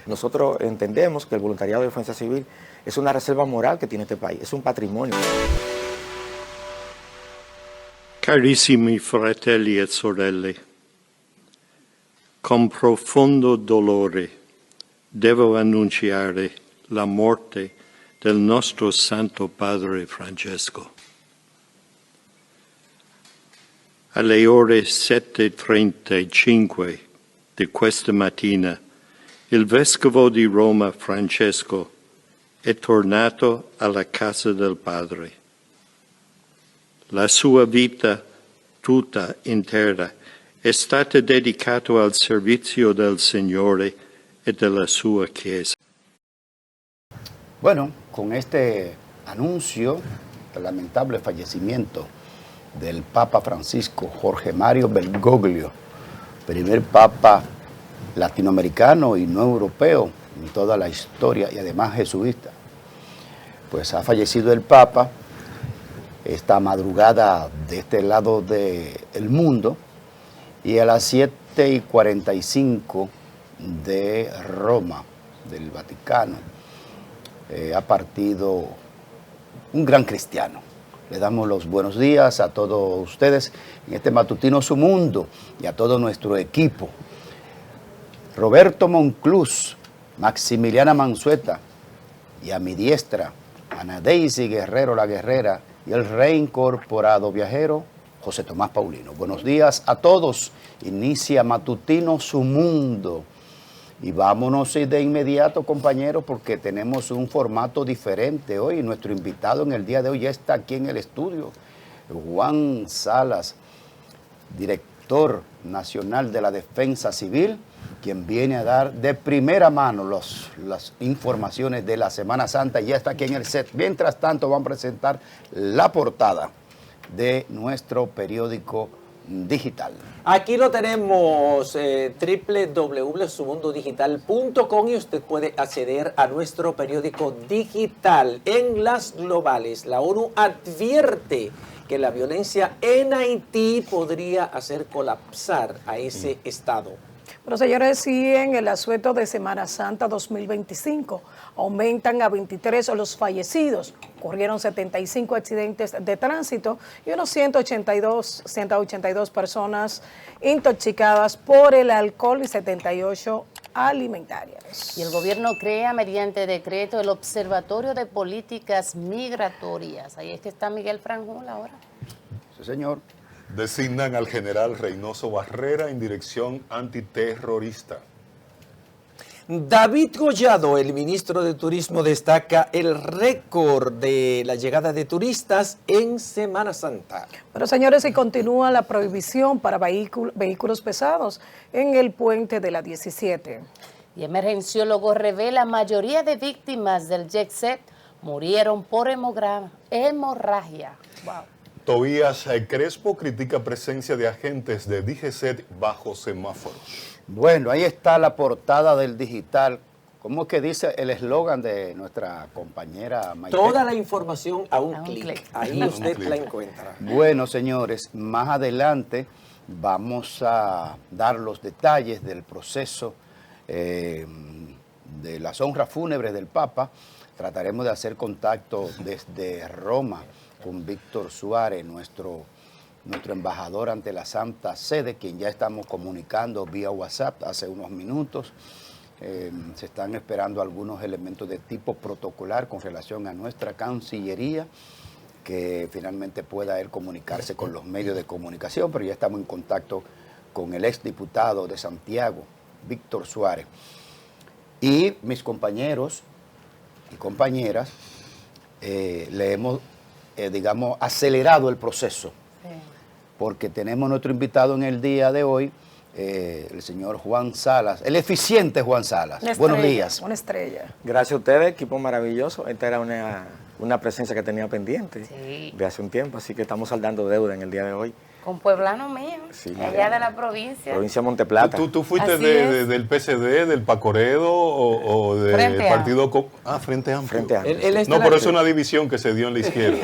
Nosotros entendemos que el voluntariado de defensa civil es una reserva moral que tiene este país, es un patrimonio. Carissimi fratelli e sorelle, con profondo dolore devo annunciare la morte del nostro Santo Padre Francesco. Alle ore 7:35 di questa mattina, il Vescovo di Roma Francesco è tornato alla casa del Padre. La sua vita tutta intera è stata dedicata al servizio del Signore e della sua Chiesa. Bueno, con este anuncio del lamentable fallecimiento del Papa Francisco Jorge Mario Bergoglio, primer Papa latinoamericano y no europeo en toda la historia y además jesuita, pues ha fallecido el Papa esta madrugada de este lado del mundo, y a las 7:45 de Roma, del Vaticano, ha partido un gran cristiano. Le damos los buenos días a todos ustedes en este matutino Su Mundo y a todo nuestro equipo. Roberto Monclús, Maximiliana Mansueta y a mi diestra, Ana Daisy Guerrero la Guerrera y el reincorporado viajero José Tomás Paulino. Buenos días a todos. Inicia matutino Su Mundo. Y vámonos de inmediato, compañeros, porque tenemos un formato diferente hoy. Nuestro invitado en el día de hoy ya está aquí en el estudio, Juan Salas, director nacional de la Defensa Civil, quien viene a dar de primera mano las informaciones de la Semana Santa. Ya está aquí en el set. Mientras tanto, van a presentar la portada de nuestro periódico digital. Aquí lo tenemos, www.sumundodigital.com, y usted puede acceder a nuestro periódico digital. En las globales, la ONU advierte que la violencia en Haití podría hacer colapsar a ese estado. Pero señores, sí, en el asueto de Semana Santa 2025 aumentan a 23 los fallecidos. Ocurrieron 75 accidentes de tránsito y unos 182 personas intoxicadas por el alcohol y 78 alimentarias. Y el gobierno crea mediante decreto el Observatorio de Políticas Migratorias. Ahí es que está Miguel Franjul ahora. Sí, señor. Designan al general Reynoso Barrera en dirección antiterrorista. David Collado, el ministro de Turismo, destaca el récord de la llegada de turistas en Semana Santa. Pero señores, y continúa la prohibición para vehículos pesados en el puente de la 17. Y emergenciólogo revela mayoría de víctimas del jet set murieron por hemorragia. Wow. Tobías Crespo critica presencia de agentes de DGCET bajo semáforos. Bueno, ahí está la portada del digital. ¿Cómo es que dice el eslogan de nuestra compañera Maite? Toda la información a un clic. Ahí usted la encuentra. Bueno, señores, más adelante vamos a dar los detalles del proceso de las honras fúnebres del Papa. Trataremos de hacer contacto desde Roma con Víctor Suárez, nuestro embajador ante la Santa Sede, quien ya estamos comunicando vía WhatsApp hace unos minutos. Se están esperando algunos elementos de tipo protocolar con relación a nuestra Cancillería, que finalmente pueda él comunicarse con los medios de comunicación, pero ya estamos en contacto con el exdiputado de Santiago, Víctor Suárez. Y mis compañeros y compañeras le hemos acelerado el proceso, porque tenemos nuestro invitado en el día de hoy, el señor Juan Salas, el eficiente Juan Salas. Buenos días. Una estrella. Gracias a ustedes, equipo maravilloso. Esta era una presencia que tenía pendiente de hace un tiempo, así que estamos saldando deuda en el día de hoy. Con pueblano mío, Sí. allá de la provincia. Provincia de Monteplata. ¿Tú fuiste Así es. del PSD, del Pacoredo o del Frente Amplio. Partido... Frente Amplio. Frente Amplio. Él es No, de la- pero es una división que se dio en la izquierda.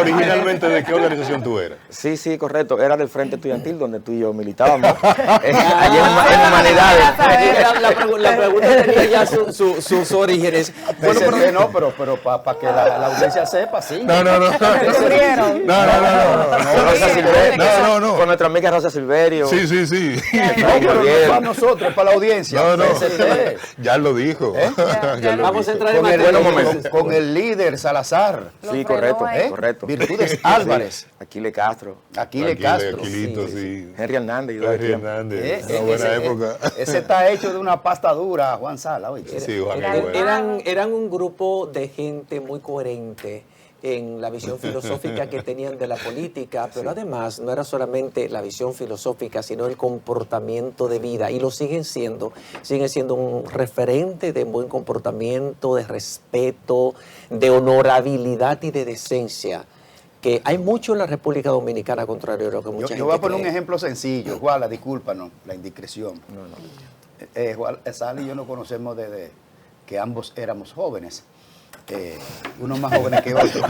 Originalmente, ¿de qué organización tú eras? Sí, sí, correcto. Era del Frente Estudiantil donde tú y yo militábamos. Allí en Humanidades. La pregunta tenía ya sus orígenes. Bueno, pero- PST no, pero para que la audiencia sepa, sí. No. Descubrieron. Rosa Silverio. No. Con nuestra amiga Rosa Silverio. Sí. No, pero no es para nosotros, es para la audiencia. No. PST. Ya lo dijo. Ya lo Vamos a dijo. entrar en Con el, materia. Buenos momentos. con el líder Salazar, Lo Sí, frenó correcto, ahí. correcto. Virtudes Álvarez, Aquiles Castro, Aquiles Castro. Aquilito, sí. Henry Hernández. y Henry Tiempo. Hernández. Una buena época. Ese está hecho de una pasta dura, Juan Sala. Oye. Sí, Juan, Era- qué bueno. Eran un grupo de gente muy coherente en la visión filosófica que tenían de la política, pero además no era solamente la visión filosófica, sino el comportamiento de vida, y lo siguen siendo un referente de buen comportamiento, de respeto, de honorabilidad y de decencia, que hay mucho en la República Dominicana, contrario a lo que mucha gente Yo voy a poner cree. un ejemplo sencillo. Juan, discúlpanos la indiscreción. Juan Sala y yo nos conocemos desde que ambos éramos jóvenes. Uno más jóvenes que otro.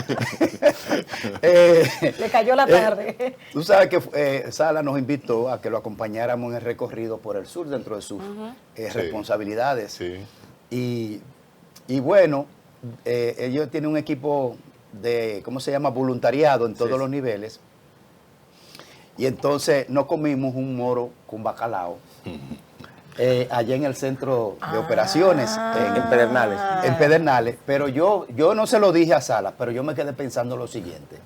Le cayó la tarde. Tú sabes que Sala nos invitó a que lo acompañáramos en el recorrido por el sur dentro de sus responsabilidades. Sí. Y bueno, ellos tienen un equipo de, ¿cómo se llama? Voluntariado en todos los niveles. Y entonces nos comimos un moro con bacalao. Allá en el centro de operaciones, En Pedernales. en Pedernales, pero yo no se lo dije a Sala, pero yo me quedé pensando lo siguiente.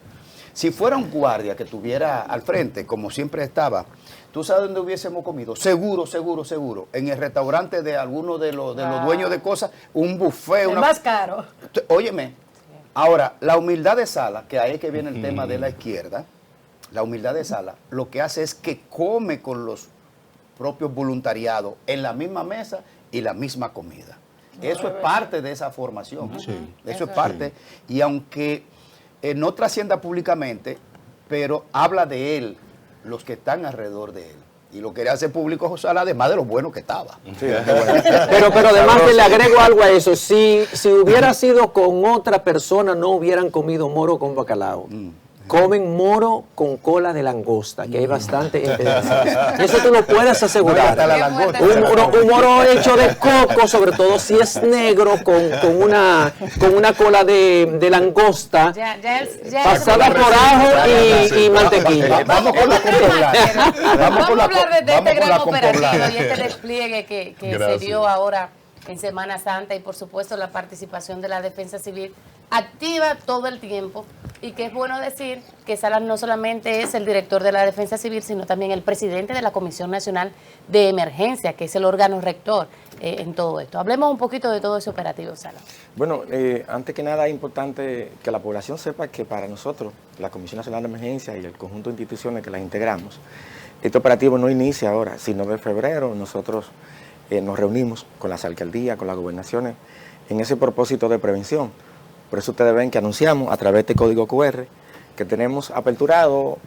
Si fuera un guardia que estuviera al frente, como siempre estaba, ¿tú sabes dónde hubiésemos comido? Seguro. En el restaurante de alguno de los dueños de cosas, un buffet. El más caro. Óyeme, ahora, la humildad de Sala, que ahí es que viene el tema de la izquierda, la humildad de Sala, lo que hace es que come con los propios voluntariados en la misma mesa y la misma comida. Eso es parte de esa formación. Eso es parte. Y aunque no trascienda públicamente, pero habla de él, los que están alrededor de él. Y lo quería hacer público José Sala, además de lo bueno que estaba. Pero además que le agrego algo a eso, si hubiera sido con otra persona no hubieran comido moro con bacalao. Comen moro con cola de langosta, que hay bastante en Pedernales. Eso tú lo puedes asegurar. Hasta la langosta. Un moro hecho de coco, sobre todo si es negro, con una cola de langosta, pasada por ajo y mantequilla. Vamos con la compoblana. Vamos a hablar de vamos este con gran la operativo compoblana. y este despliegue que se Gracias. dio ahora en Semana Santa y por supuesto la participación de la Defensa Civil activa todo el tiempo, y que es bueno decir que Salas no solamente es el director de la Defensa Civil, sino también el presidente de la Comisión Nacional de Emergencia, que es el órgano rector en todo esto. Hablemos un poquito de todo ese operativo, Salas. Bueno, antes que nada es importante que la población sepa que para nosotros, la Comisión Nacional de Emergencia y el conjunto de instituciones que las integramos, este operativo no inicia ahora, sino de febrero. Nosotros nos reunimos con las alcaldías, con las gobernaciones, en ese propósito de prevención. Por eso ustedes ven que anunciamos a través de este código QR que tenemos aperturado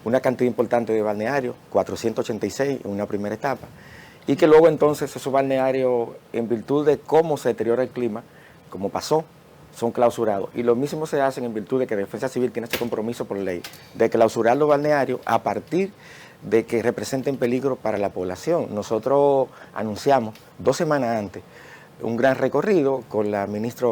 una cantidad importante de balnearios, 486 en una primera etapa, y que luego entonces esos balnearios, en virtud de cómo se deteriora el clima, como pasó, son clausurados. Y lo mismo se hacen en virtud de que Defensa Civil tiene este compromiso por ley de clausurar los balnearios a partir de que representen peligro para la población. Nosotros anunciamos 2 semanas antes un gran recorrido con la ministra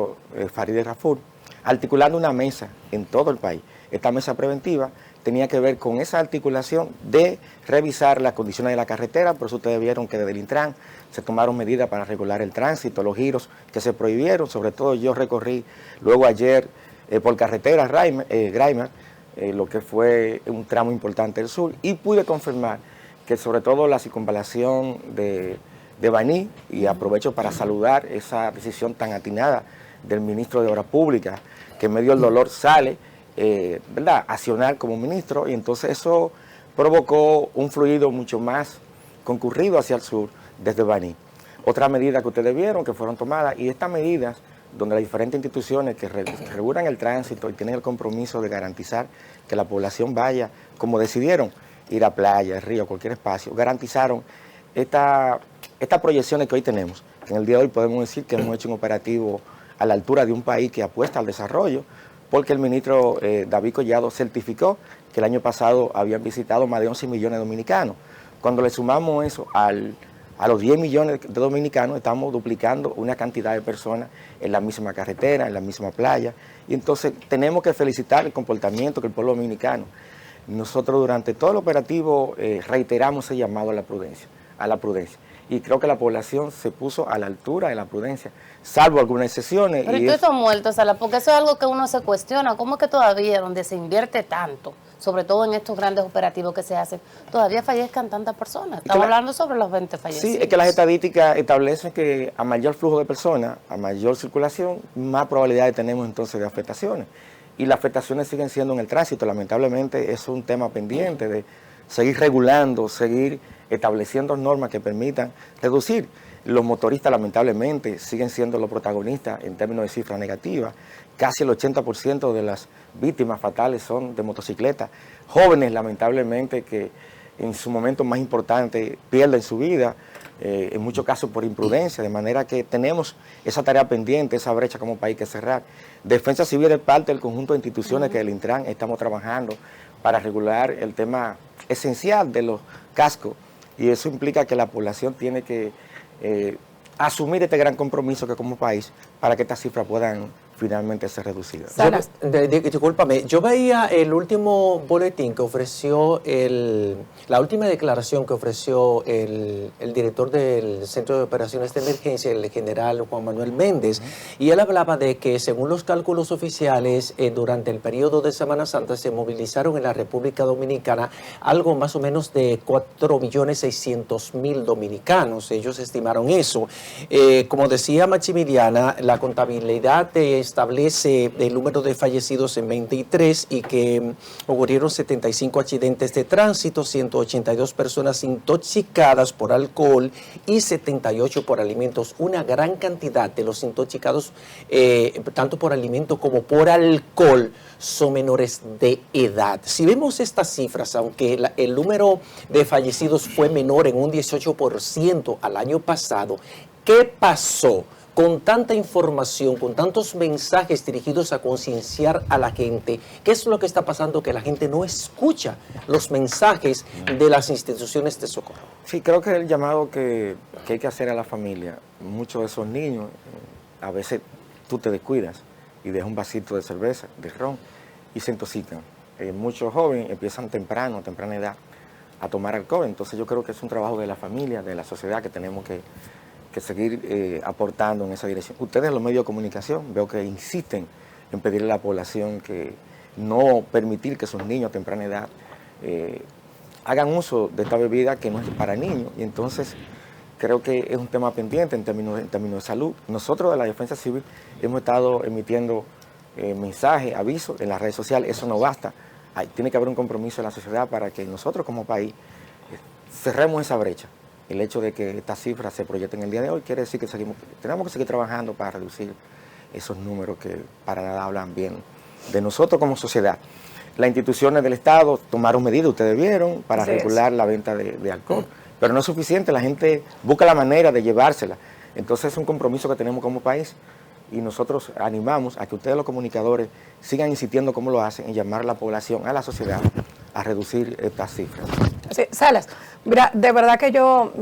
Farideh Raful, articulando una mesa en todo el país. Esta mesa preventiva tenía que ver con esa articulación de revisar las condiciones de la carretera. Por eso ustedes vieron que desde el Intran se tomaron medidas para regular el tránsito, los giros que se prohibieron. Sobre todo yo recorrí luego ayer por carretera Graimer, lo que fue un tramo importante del sur, y pude confirmar que sobre todo la circunvalación de Baní, y aprovecho para saludar esa decisión tan atinada del ministro de Obras Públicas, que en medio del dolor sale, ¿verdad?, accionar como ministro, y entonces eso provocó un fluido mucho más concurrido hacia el sur desde Baní. Otra medida que ustedes vieron que fueron tomadas, y estas medidas donde las diferentes instituciones que regulan el tránsito y tienen el compromiso de garantizar que la población vaya, como decidieron, ir a playa, río, cualquier espacio, garantizaron estas proyecciones que hoy tenemos. En el día de hoy podemos decir que hemos hecho un operativo a la altura de un país que apuesta al desarrollo, porque el ministro David Collado certificó que el año pasado habían visitado más de 11 millones de dominicanos. Cuando le sumamos eso a los 10 millones de dominicanos, estamos duplicando una cantidad de personas en la misma carretera, en la misma playa, y entonces tenemos que felicitar el comportamiento que el pueblo dominicano. Nosotros durante todo el operativo reiteramos ese llamado a la prudencia, y creo que la población se puso a la altura de la prudencia, salvo algunas excepciones. Pero ¿y todos estos muertos, Sala? Porque eso es algo que uno se cuestiona. ¿Cómo es que todavía, donde se invierte tanto, sobre todo en estos grandes operativos que se hacen, todavía fallezcan tantas personas? Estamos hablando sobre los 20 fallecidos. Sí, es que las estadísticas establecen que a mayor flujo de personas, a mayor circulación, más probabilidades tenemos entonces de afectaciones. Y las afectaciones siguen siendo en el tránsito. Lamentablemente es un tema pendiente de seguir regulando, seguir estableciendo normas que permitan reducir. Los motoristas lamentablemente siguen siendo los protagonistas en términos de cifras negativas. Casi el 80% de las víctimas fatales son de motocicletas. Jóvenes lamentablemente que en su momento más importante pierden su vida, en muchos casos por imprudencia, de manera que tenemos esa tarea pendiente, esa brecha como país que cerrar. Defensa Civil es parte del conjunto de instituciones que del Intran estamos trabajando para regular el tema esencial de los cascos, y eso implica que la población tiene que asumir este gran compromiso que como país para que estas cifras puedan finalmente ser reducidas. Salas. Discúlpame, yo veía el último boletín que ofreció, la última declaración que ofreció el director del Centro de Operaciones de Emergencia, el general Juan Manuel Méndez, y él hablaba de que según los cálculos oficiales, durante el periodo de Semana Santa se movilizaron en la República Dominicana algo más o menos de 4.600.000 dominicanos. Ellos estimaron eso. Como decía Maximiliana, la contabilidad establece el número de fallecidos en 23 y que ocurrieron 75 accidentes de tránsito, 182 personas intoxicadas por alcohol y 78 por alimentos. Una gran cantidad de los intoxicados, tanto por alimento como por alcohol, son menores de edad. Si vemos estas cifras, aunque el número de fallecidos fue menor en un 18% al año pasado, ¿qué pasó? Con tanta información, con tantos mensajes dirigidos a concienciar a la gente, ¿qué es lo que está pasando? Que la gente no escucha los mensajes de las instituciones de socorro. Sí, creo que el llamado que hay que hacer a la familia, muchos de esos niños, a veces tú te descuidas y dejas un vasito de cerveza, de ron, y se intoxican. Muchos jóvenes empiezan a temprana edad, a tomar alcohol. Entonces yo creo que es un trabajo de la familia, de la sociedad, que tenemos que seguir aportando en esa dirección. Ustedes, los medios de comunicación, veo que insisten en pedirle a la población que no permitir que sus niños a temprana edad hagan uso de esta bebida que no es para niños, y entonces creo que es un tema pendiente en términos de salud. Nosotros de la Defensa Civil hemos estado emitiendo mensajes, avisos en las redes sociales. Eso no basta. Tiene que haber un compromiso en la sociedad para que nosotros como país cerremos esa brecha. El hecho de que estas cifras se proyecten el día de hoy quiere decir que tenemos que seguir trabajando para reducir esos números que para nada hablan bien de nosotros como sociedad. Las instituciones del Estado tomaron medidas, ustedes vieron, para regular la venta de alcohol, pero no es suficiente, la gente busca la manera de llevársela. Entonces es un compromiso que tenemos como país, y nosotros animamos a que ustedes, los comunicadores, sigan insistiendo como lo hacen en llamar a la población, a la sociedad, a reducir estas cifras. Sí, Salas, mira, de verdad que yo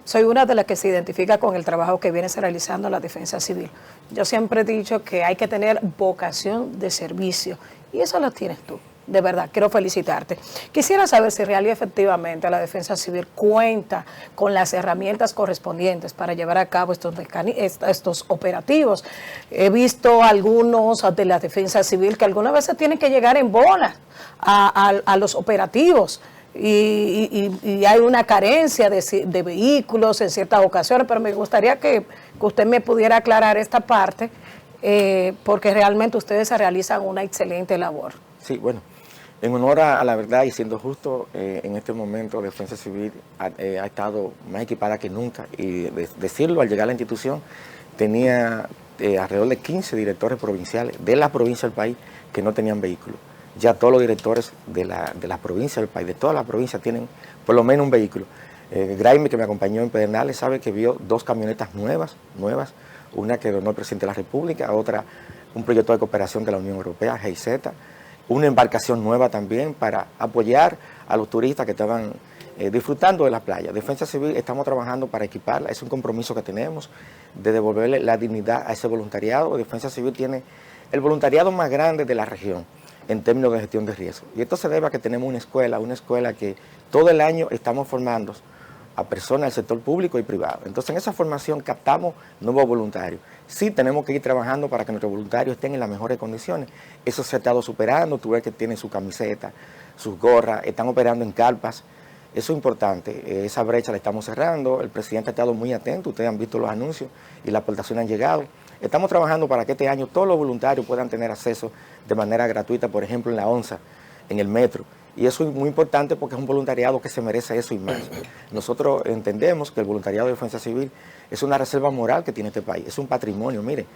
soy una de las que se identifica con el trabajo que viene realizando la Defensa Civil. Yo siempre he dicho que hay que tener vocación de servicio, y eso lo tienes tú. De verdad, quiero felicitarte. Quisiera saber si real y efectivamente la Defensa Civil cuenta con las herramientas correspondientes para llevar a cabo estos operativos. He visto algunos de la Defensa Civil que algunas veces tienen que llegar en bola a los operativos. Y hay una carencia de vehículos en ciertas ocasiones, pero me gustaría que usted me pudiera aclarar esta parte, porque realmente ustedes realizan una excelente labor. Sí, bueno, en honor a la verdad y siendo justo, en este momento Defensa Civil ha estado más equipada que nunca, y decirlo, al llegar a la institución tenía alrededor de 15 directores provinciales de la provincia del país que no tenían vehículo. Ya todos los directores de la provincia del país, de todas las provincias, tienen por lo menos un vehículo. Graeme, que me acompañó en Pedernales, sabe que vio 2 camionetas nuevas, una que donó el presidente de la República, otra un proyecto de cooperación de la Unión Europea, GIZ, una embarcación nueva también para apoyar a los turistas que estaban disfrutando de la playa. Defensa Civil estamos trabajando para equiparla, es un compromiso que tenemos de devolverle la dignidad a ese voluntariado. Defensa Civil tiene el voluntariado más grande de la región en términos de gestión de riesgo. Y esto se debe a que tenemos una escuela que todo el año estamos formando a personas del sector público y privado. Entonces en esa formación captamos nuevos voluntarios. Sí tenemos que ir trabajando para que nuestros voluntarios estén en las mejores condiciones. Eso se ha estado superando, tú ves que tienen su camiseta, sus gorras, están operando en carpas. Eso es importante, esa brecha la estamos cerrando, el presidente ha estado muy atento, ustedes han visto los anuncios y las aportaciones han llegado. Estamos trabajando para que este año todos los voluntarios puedan tener acceso de manera gratuita, por ejemplo en la ONSA, en el metro. Y eso es muy importante porque es un voluntariado que se merece eso y más. Nosotros entendemos que el voluntariado de Defensa Civil es una reserva moral que tiene este país, es un patrimonio. Mire,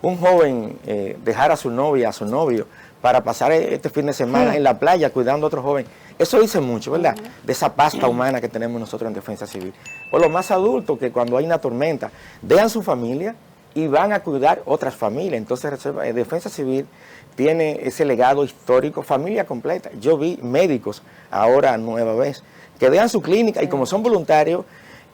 un joven dejar a su novia, a su novio, para pasar este fin de semana en la playa cuidando a otro joven, eso dice mucho, ¿verdad? De esa pasta humana que tenemos nosotros en Defensa Civil. O los más adultos que cuando hay una tormenta dejan su familia y van a cuidar otras familias. Entonces Defensa Civil tiene ese legado histórico, familia completa. Yo vi médicos ahora nueva vez que dejan su clínica y como son voluntarios,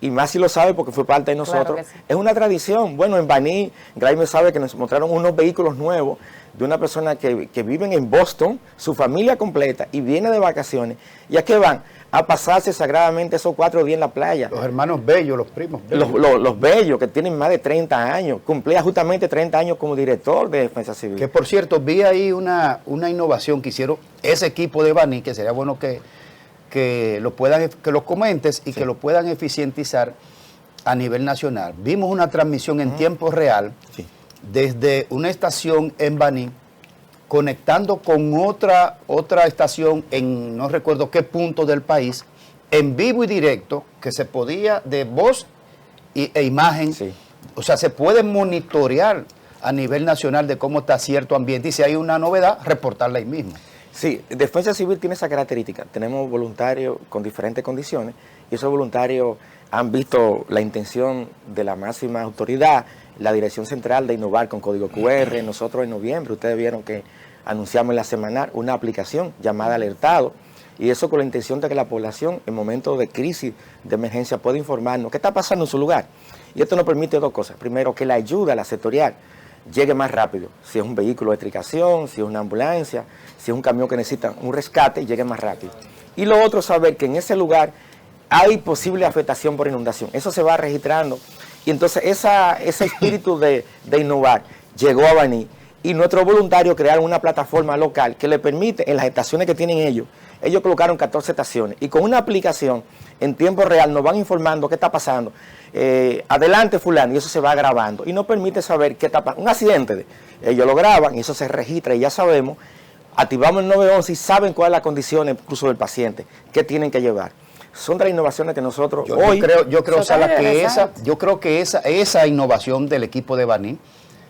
y más si lo sabe porque fue parte de nosotros, Claro que sí. es una tradición. Bueno, en Baní, Graeme sabe que nos mostraron unos vehículos nuevos de una persona que vive en Boston, su familia completa, y viene de vacaciones. ¿Y a qué van? A pasarse sagradamente esos 4 días en la playa. Los hermanos Bellos, los primos Bellos. Los Bellos, que tienen más de 30 años, cumplía justamente 30 años como director de Defensa Civil. Que por cierto, vi ahí una innovación que hicieron ese equipo de Baní, que sería bueno que lo comentes y que lo puedan eficientizar a nivel nacional. Vimos una transmisión en tiempo real Sí. desde una estación en Baní, conectando con otra estación en no recuerdo qué punto del país, en vivo y directo, que se podía de voz e imagen. Sí. O sea, se puede monitorear a nivel nacional de cómo está cierto ambiente y si hay una novedad, reportarla ahí mismo. Sí, Defensa Civil tiene esa característica. Tenemos voluntarios con diferentes condiciones y esos voluntarios han visto la intención de la máxima autoridad, la Dirección Central de innovar con código QR. Nosotros en noviembre, ustedes vieron que anunciamos en la semanal una aplicación llamada Alertado, y eso con la intención de que la población en momentos de crisis, de emergencia, pueda informarnos qué está pasando en su lugar. Y esto nos permite 2 cosas. Primero, que la ayuda, la sectorial, llegue más rápido. Si es un vehículo de tricación, si es una ambulancia, si es un camión que necesita un rescate, llegue más rápido. Y lo otro, saber que en ese lugar hay posible afectación por inundación. Eso se va registrando. Y entonces ese espíritu de innovar llegó a Baní. Y nuestros voluntarios crearon una plataforma local que le permite, en las estaciones que tienen ellos colocaron 14 estaciones. Y con una aplicación en tiempo real nos van informando qué está pasando. Adelante fulano, y eso se va grabando. Y nos permite saber qué está pasando. Un accidente, ellos lo graban y eso se registra y ya sabemos. Activamos el 911 y saben cuáles las condiciones incluso del paciente, qué tienen que llevar. Son de las innovaciones que nosotros Yo hoy... creo, Sala, que interesante. esa innovación del equipo de Baní,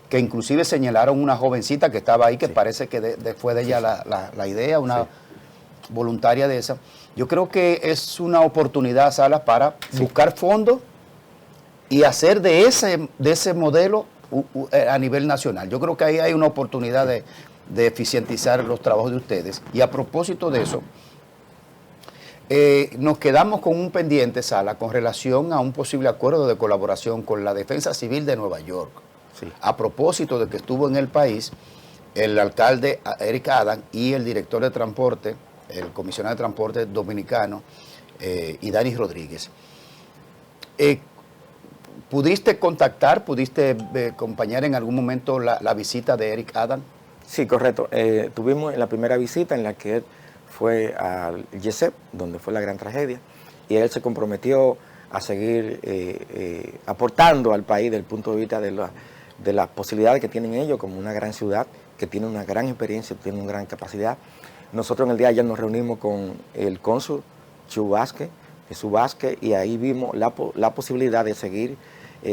que inclusive señalaron una jovencita que estaba ahí, que parece que fue de ella la idea, una voluntaria de esa. Yo creo que es una oportunidad, Sala, para buscar fondos y hacer de ese modelo a nivel nacional. Yo creo que ahí hay una oportunidad de eficientizar los trabajos de ustedes. Y a propósito de eso, nos quedamos con un pendiente, Sala, con relación a un posible acuerdo de colaboración con la Defensa Civil de Nueva York. Sí. A propósito de que estuvo en el país el alcalde Eric Adams y el director de transporte, el comisionado de transporte dominicano, Idani Rodríguez. ¿Pudiste contactar, pudiste acompañar en algún momento la visita de Eric Adams? Sí, correcto. Tuvimos en la primera visita en la que él fue al YESEP, donde fue la gran tragedia, y él se comprometió a seguir aportando al país desde el punto de vista de las posibilidades que tienen ellos como una gran ciudad, que tiene una gran experiencia, tiene una gran capacidad. Nosotros en el día de ayer nos reunimos con el cónsul Jesús Vázquez, y ahí vimos la posibilidad de seguir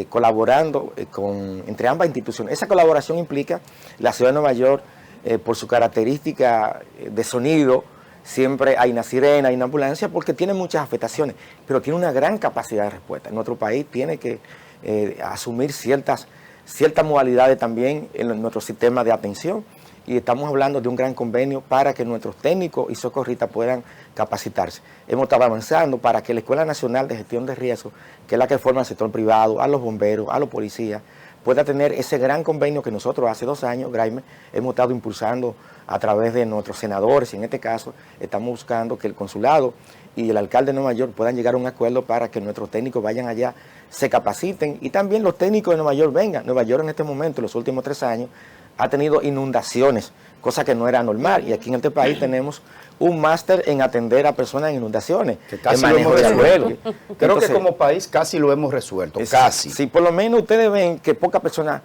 colaborando entre ambas instituciones. Esa colaboración implica la ciudad de Nueva York, por su característica de sonido, siempre hay una sirena, hay una ambulancia, porque tiene muchas afectaciones, pero tiene una gran capacidad de respuesta. Nuestro país tiene que asumir ciertas modalidades también en nuestro sistema de atención, y estamos hablando de un gran convenio para que nuestros técnicos y socorristas puedan capacitarse. Hemos estado avanzando para que la Escuela Nacional de Gestión de Riesgos, que es la que forma al sector privado, a los bomberos, a los policías, pueda tener ese gran convenio que nosotros hace 2 años, Graeme, hemos estado impulsando a través de nuestros senadores, y en este caso estamos buscando que el consulado y el alcalde de Nueva York puedan llegar a un acuerdo para que nuestros técnicos vayan allá, se capaciten, y también los técnicos de Nueva York vengan. Nueva York en este momento, en los últimos 3 años, ha tenido inundaciones, cosa que no era normal, y aquí en este país tenemos un máster en atender a personas en inundaciones, Que casi en lo manejo hemos de resuelto. suelo. Creo Entonces, que como país casi lo hemos resuelto, casi. Si por lo menos ustedes ven que pocas personas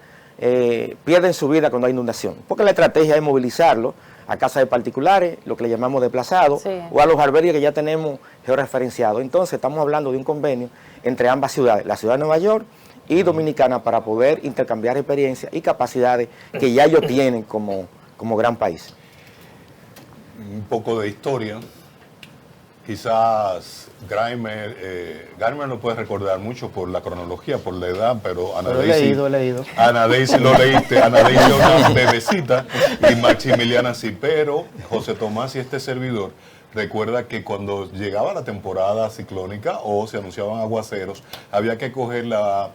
pierden su vida cuando hay inundación, porque la estrategia es movilizarlo a casas de particulares, lo que le llamamos desplazados, Sí. o a los albergues que ya tenemos georreferenciados. Entonces estamos hablando de un convenio entre ambas ciudades, la ciudad de Nueva York y Dominicana, para poder intercambiar experiencias y capacidades que ya ellos tienen como gran país. Un poco de historia. Quizás Grimer lo puede recordar mucho por la cronología, por la edad, pero Ana Pero he Daisy, leído. Ana Daisy lo leíste, Ana Daisy es una bebecita y Maximiliana sí, pero José Tomás y este servidor recuerda que cuando llegaba la temporada ciclónica o se anunciaban aguaceros, había que coger la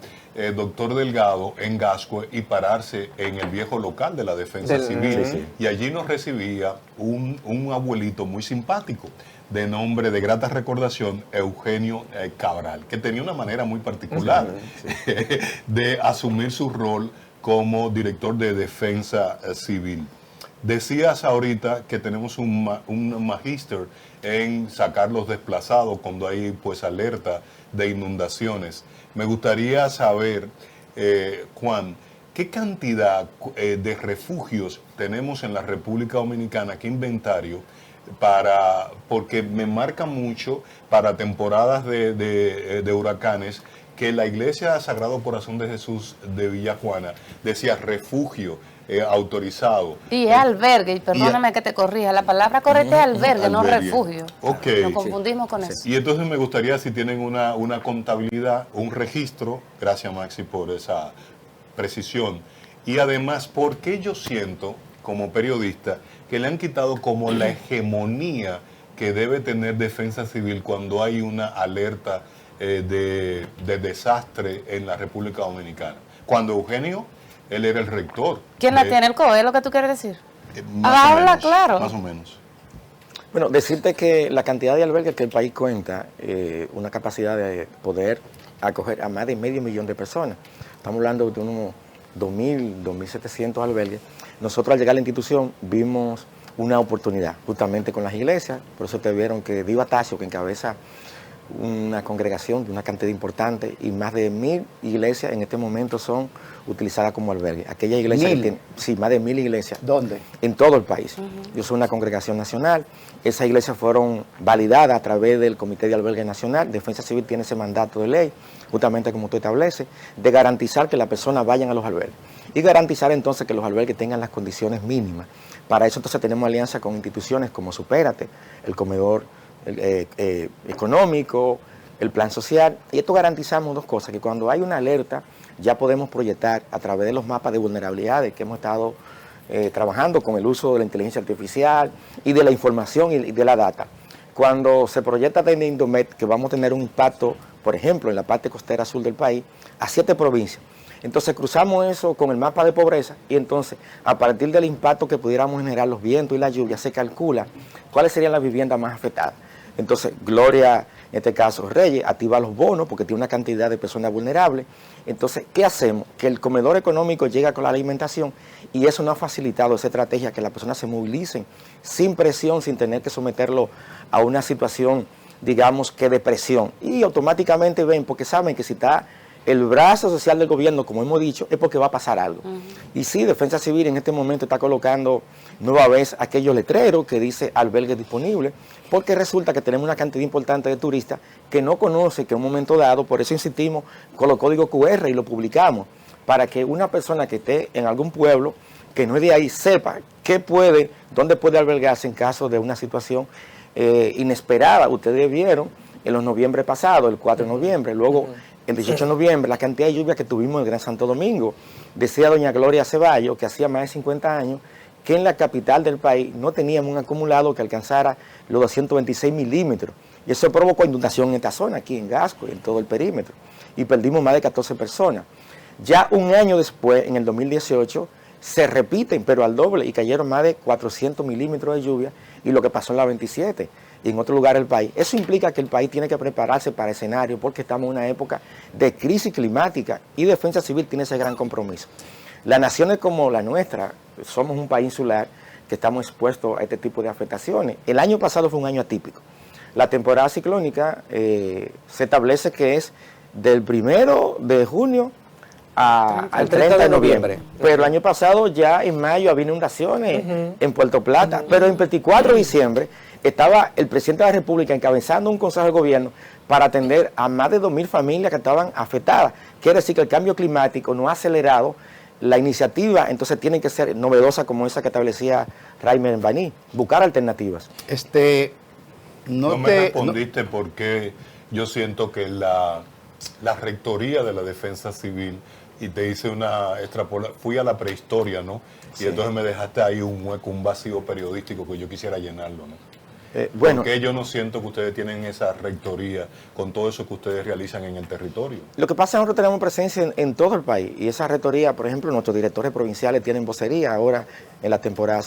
Doctor Delgado en Gascue y pararse en el viejo local de la Defensa Civil. Y allí nos recibía un abuelito muy simpático, de nombre, de grata recordación, Eugenio Cabral, que tenía una manera muy particular de asumir su rol como director de Defensa Civil. Decías ahorita que tenemos un magíster en sacar los desplazados cuando hay pues alerta de inundaciones. Me gustaría saber, Juan, ¿qué cantidad de refugios tenemos en la República Dominicana? ¿Qué inventario? Porque me marca mucho para temporadas de huracanes que la Iglesia Sagrado Corazón de Jesús de Villa Juana decía refugio autorizado. Y es albergue, y perdóname que te corrija, la palabra correcta es albergue, no Albergue. refugio. Ok. Nos confundimos con eso. Y entonces me gustaría si tienen una contabilidad, un registro, gracias Maxi por esa precisión, y además porque yo siento como periodista que le han quitado como la hegemonía que debe tener Defensa Civil cuando hay una alerta de desastre en la República Dominicana. Cuando Eugenio, él era el rector. ¿Quién la tiene? ¿El COE? ¿Es lo que tú quieres decir? Más o Habla menos, claro. Más o menos. Bueno, decirte que la cantidad de albergues que el país cuenta, una capacidad de poder acoger a más de 500,000 de personas. Estamos hablando de unos 2.000, 2.700 albergues. Nosotros al llegar a la institución vimos una oportunidad justamente con las iglesias, por eso te vieron que Dio Atacio, que encabeza una congregación de una cantidad importante, y más de 1.000 iglesias en este momento son utilizadas como albergues. Aquellas iglesias que tienen, sí, más de 1.000 iglesias. ¿Dónde? En todo el país. Yo soy una congregación nacional. Esas iglesias fueron validadas a través del Comité de Albergue Nacional. Defensa Civil tiene ese mandato de ley, justamente como tú establece, de garantizar que las personas vayan a los albergues. Y garantizar entonces que los albergues tengan las condiciones mínimas. Para eso entonces tenemos alianza con instituciones como Supérate, el Comedor Económico, el Plan Social. Y esto garantizamos dos cosas, que cuando hay una alerta ya podemos proyectar a través de los mapas de vulnerabilidades que hemos estado trabajando con el uso de la inteligencia artificial y de la información y de la data. Cuando se proyecta desde Indomet que vamos a tener un impacto, por ejemplo, en la parte costera sur del país, a 7 provincias. Entonces cruzamos eso con el mapa de pobreza y entonces a partir del impacto que pudiéramos generar los vientos y la lluvia se calcula cuáles serían las viviendas más afectadas. Entonces Gloria, en este caso Reyes, activa los bonos porque tiene una cantidad de personas vulnerables. Entonces, ¿qué hacemos? Que el comedor económico llega con la alimentación y eso no ha facilitado esa estrategia, que las personas se movilicen sin presión, sin tener que someterlo a una situación, digamos, que de presión. Y automáticamente ven, porque saben que si está el brazo social del gobierno, como hemos dicho, es porque va a pasar algo. Y sí, Defensa Civil en este momento está colocando nueva vez aquellos letreros que dice albergues disponibles, porque resulta que tenemos una cantidad importante de turistas que no conoce que en un momento dado, por eso insistimos con los códigos QR y lo publicamos, para que una persona que esté en algún pueblo, que no es de ahí, sepa dónde puede albergarse en caso de una situación inesperada. Ustedes vieron en los noviembre pasado, el 4 de noviembre, luego el 18 de noviembre, la cantidad de lluvia que tuvimos en el Gran Santo Domingo. Decía doña Gloria Ceballos, que hacía más de 50 años, que en la capital del país no teníamos un acumulado que alcanzara los 226 milímetros. Y eso provocó inundación en esta zona, aquí en Gasco y en todo el perímetro. Y perdimos más de 14 personas. Ya un año después, en el 2018, se repiten, pero al doble, y cayeron más de 400 milímetros de lluvia, y lo que pasó en la 27 y en otro lugar del país. Eso implica que el país tiene que prepararse para escenario, porque estamos en una época de crisis climática, y Defensa Civil tiene ese gran compromiso. Las naciones como la nuestra, somos un país insular que estamos expuestos a este tipo de afectaciones. El año pasado fue un año atípico. La temporada ciclónica se establece que es del 1 de junio al 30 de noviembre. Pero el año pasado ya en mayo había inundaciones en Puerto Plata, pero el 24 de diciembre estaba el presidente de la República encabezando un consejo de gobierno para atender a más de 2.000 familias que estaban afectadas. Quiere decir que el cambio climático no ha acelerado la iniciativa, entonces tienen que ser novedosas como esa que establecía Raimer Baní, buscar alternativas. No me respondiste por qué yo siento que la rectoría de la Defensa Civil, y te hice una extrapolación, fui a la prehistoria, ¿no? Y Sí. entonces me dejaste ahí un hueco, un vacío periodístico que yo quisiera llenarlo, ¿no? Bueno, Porque yo no siento que ustedes tienen esa rectoría con todo eso que ustedes realizan en el territorio. lo que pasa es que nosotros tenemos presencia en todo el país, y esa rectoría, por ejemplo, nuestros directores provinciales tienen vocería ahora en la temporada,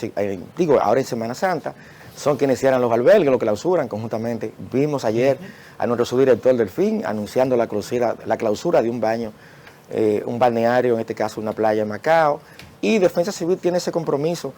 ahora en Semana Santa, son quienes cierran los albergues, lo clausuran conjuntamente. Vimos ayer a nuestro subdirector Delfín anunciando la clausura de un baño, un balneario, en este caso una playa en Macao, y Defensa Civil tiene ese compromiso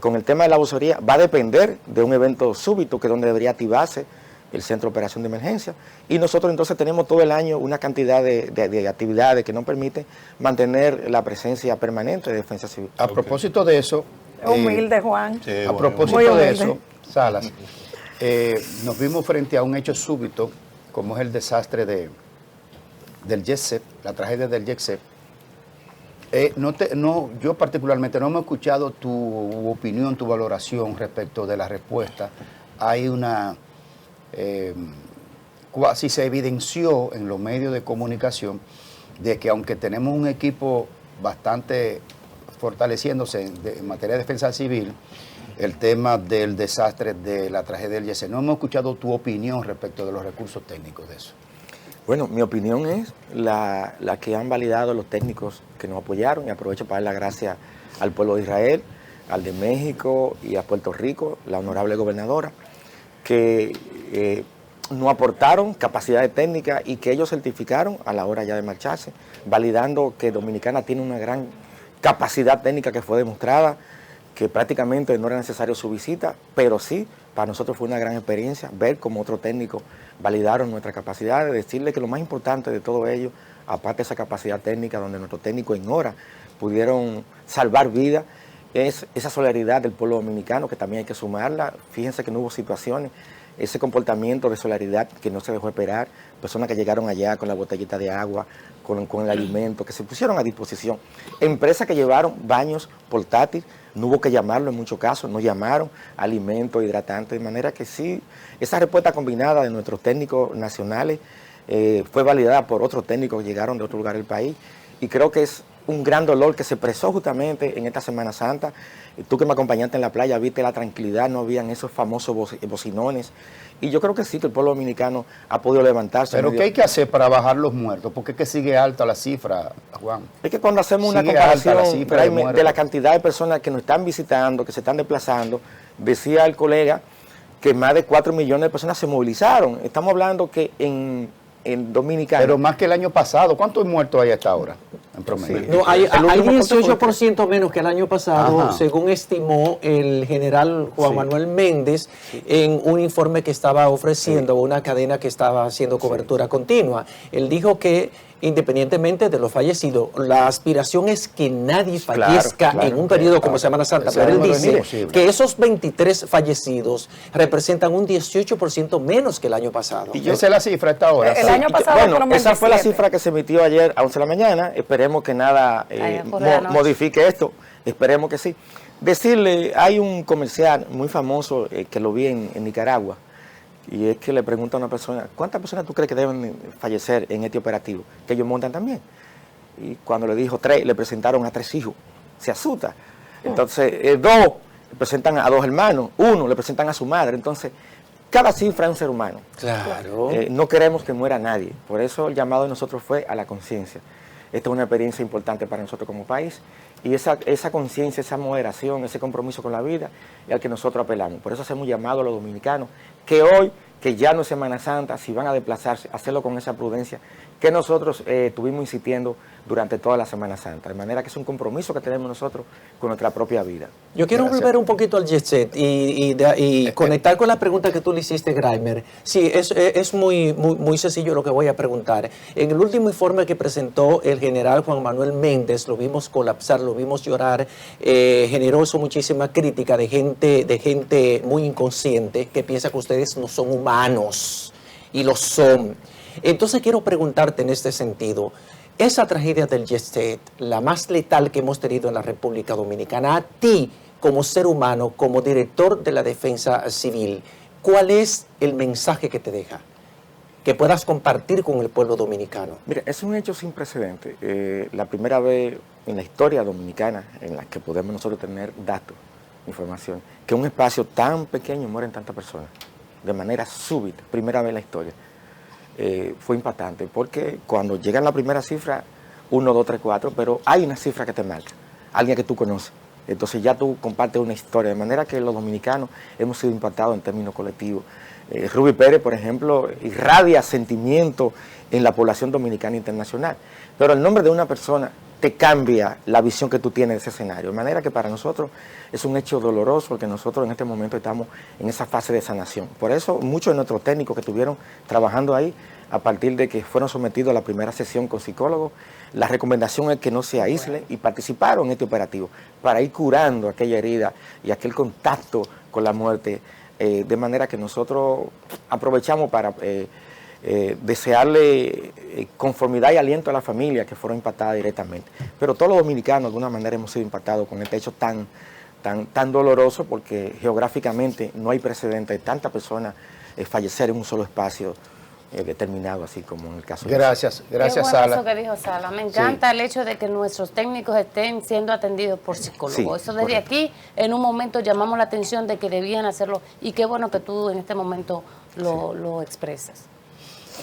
con el tema de la vocería. Va a depender de un evento súbito, que es donde debería activarse el Centro de Operación de Emergencia, y nosotros entonces tenemos todo el año una cantidad de actividades que nos permiten mantener la presencia permanente de Defensa Civil. A propósito de eso, Humilde, Juan. Sí, a bueno, propósito Muy de humilde. eso, Salas, nos vimos frente a un hecho súbito, como es el desastre del Jet-Set, la tragedia del Jet-Set. Yo particularmente no me he escuchado tu opinión, tu valoración respecto de la respuesta. Hay una, cuasi se evidenció en los medios de comunicación de que aunque tenemos un equipo bastante fortaleciéndose en materia de defensa civil, el tema del desastre de la tragedia del Jet-Set, no hemos escuchado tu opinión respecto de los recursos técnicos de eso. Bueno, mi opinión es la que han validado los técnicos que nos apoyaron, y aprovecho para dar las gracias al pueblo de Israel, al de México y a Puerto Rico, la honorable gobernadora, que nos aportaron capacidades técnicas y que ellos certificaron a la hora ya de marcharse, validando que Dominicana tiene una gran capacidad técnica que fue demostrada, que prácticamente no era necesario su visita, pero sí, para nosotros fue una gran experiencia ver cómo otros técnicos validaron nuestra capacidad, de decirle que lo más importante de todo ello, aparte de esa capacidad técnica donde nuestros técnicos en horas pudieron salvar vidas, es esa solidaridad del pueblo dominicano, que también hay que sumarla. Fíjense que no hubo situaciones, ese comportamiento de solidaridad que no se dejó esperar, personas que llegaron allá con la botellita de agua, con el alimento, que se pusieron a disposición. Empresas que llevaron baños portátiles, no hubo que llamarlo en muchos casos, no llamaron alimentos, hidratantes, de manera que sí, esa respuesta combinada de nuestros técnicos nacionales fue validada por otros técnicos que llegaron de otro lugar del país, y creo que es un gran dolor que se expresó justamente en esta Semana Santa. Tú que me acompañaste en la playa, viste la tranquilidad, no habían esos famosos bocinones, y yo creo que sí, que el pueblo dominicano ha podido levantarse. Pero ¿qué hay que hacer para bajar los muertos? Porque es que sigue alta la cifra, Juan. Es que cuando hacemos una Sigue alta la comparación cifra de muertos. de la cantidad de personas que nos están visitando, que se están desplazando, decía el colega que más de 4 millones de personas se movilizaron. Estamos hablando que en Dominicana... Pero más que el año pasado, ¿cuántos muertos hay hasta ahora en promedio? Sí. No, hay El último 18% menos que el año pasado, Ajá. según estimó el general Juan Sí. Manuel Méndez en un informe que estaba ofreciendo una cadena que estaba haciendo cobertura continua. Él dijo que independientemente de los fallecidos. La aspiración es que nadie fallezca claro, en un periodo como Semana Santa, ese pero él número es dice imposible. que esos 23 fallecidos representan un 18% menos que el año pasado. Esa es la cifra hasta ahora. El año pasado Bueno, fueron esa fue la 27. cifra que se emitió ayer a 11 de la mañana. Esperemos que nada por la noche. modifique esto. Esperemos que sí. Decirle, hay un comercial muy famoso que lo vi en Nicaragua, y es que le pregunta a una persona, ¿cuántas personas tú crees que deben fallecer en este operativo? Que ellos montan también. Y cuando le dijo 3, le presentaron a 3 hijos. Se asusta. Entonces, 2 le presentan a 2 hermanos, 1 le presentan a su madre. Entonces, cada cifra es un ser humano. Claro. No queremos que muera nadie. Por eso el llamado de nosotros fue a la conciencia. Esta es una experiencia importante para nosotros como país. Y esa conciencia, esa moderación, ese compromiso con la vida es al que nosotros apelamos. Por eso hacemos un llamado a los dominicanos que hoy, que ya no es Semana Santa, si van a desplazarse, hacerlo con esa prudencia que nosotros estuvimos insistiendo durante toda la Semana Santa. De manera que es un compromiso que tenemos nosotros con nuestra propia vida. Yo quiero volver un poquito al jet set y conectar con la pregunta que tú le hiciste, Graimer. Sí, es muy sencillo lo que voy a preguntar. En el último informe que presentó el general Juan Manuel Méndez, lo vimos colapsar, lo vimos llorar, generó eso muchísima crítica de gente muy inconsciente que piensa que ustedes no son humanos, y lo son. Entonces quiero preguntarte en este sentido, esa tragedia del jet set, la más letal que hemos tenido en la República Dominicana, a ti como ser humano, como director de la Defensa Civil, ¿cuál es el mensaje que te deja? Que puedas compartir con el pueblo dominicano. Mira, es un hecho sin precedentes. La primera vez en la historia dominicana en la que podemos nosotros tener datos, información, que un espacio tan pequeño mueren tantas personas de manera súbita, primera vez en la historia. Fue impactante, porque cuando llegan la primera cifra, 1, 2, 3, 4, pero hay una cifra que te marca, alguien que tú conoces. Entonces ya tú compartes una historia, de manera que los dominicanos hemos sido impactados en términos colectivos. Ruby Pérez, por ejemplo, irradia sentimiento en la población dominicana internacional, pero el nombre de una persona te cambia la visión que tú tienes de ese escenario. De manera que para nosotros es un hecho doloroso, porque nosotros en este momento estamos en esa fase de sanación. Por eso muchos de nuestros técnicos que estuvieron trabajando ahí, a partir de que fueron sometidos a la primera sesión con psicólogos, la recomendación es que no se aíslen y participaron en este operativo para ir curando aquella herida y aquel contacto con la muerte, de manera que nosotros aprovechamos para desearle conformidad y aliento a la familia que fueron impactadas directamente. Pero todos los dominicanos de alguna manera hemos sido impactados con este hecho tan doloroso, porque geográficamente no hay precedente de tantas personas fallecer en un solo espacio determinado, así como en el caso Gracias, gracias, Qué bueno Sala. eso que dijo Sala. Me encanta el hecho de que nuestros técnicos estén siendo atendidos por psicólogos. Sí, Eso desde correcto. aquí, en un momento llamamos la atención de que debían hacerlo, y qué bueno que tú en este momento lo expresas.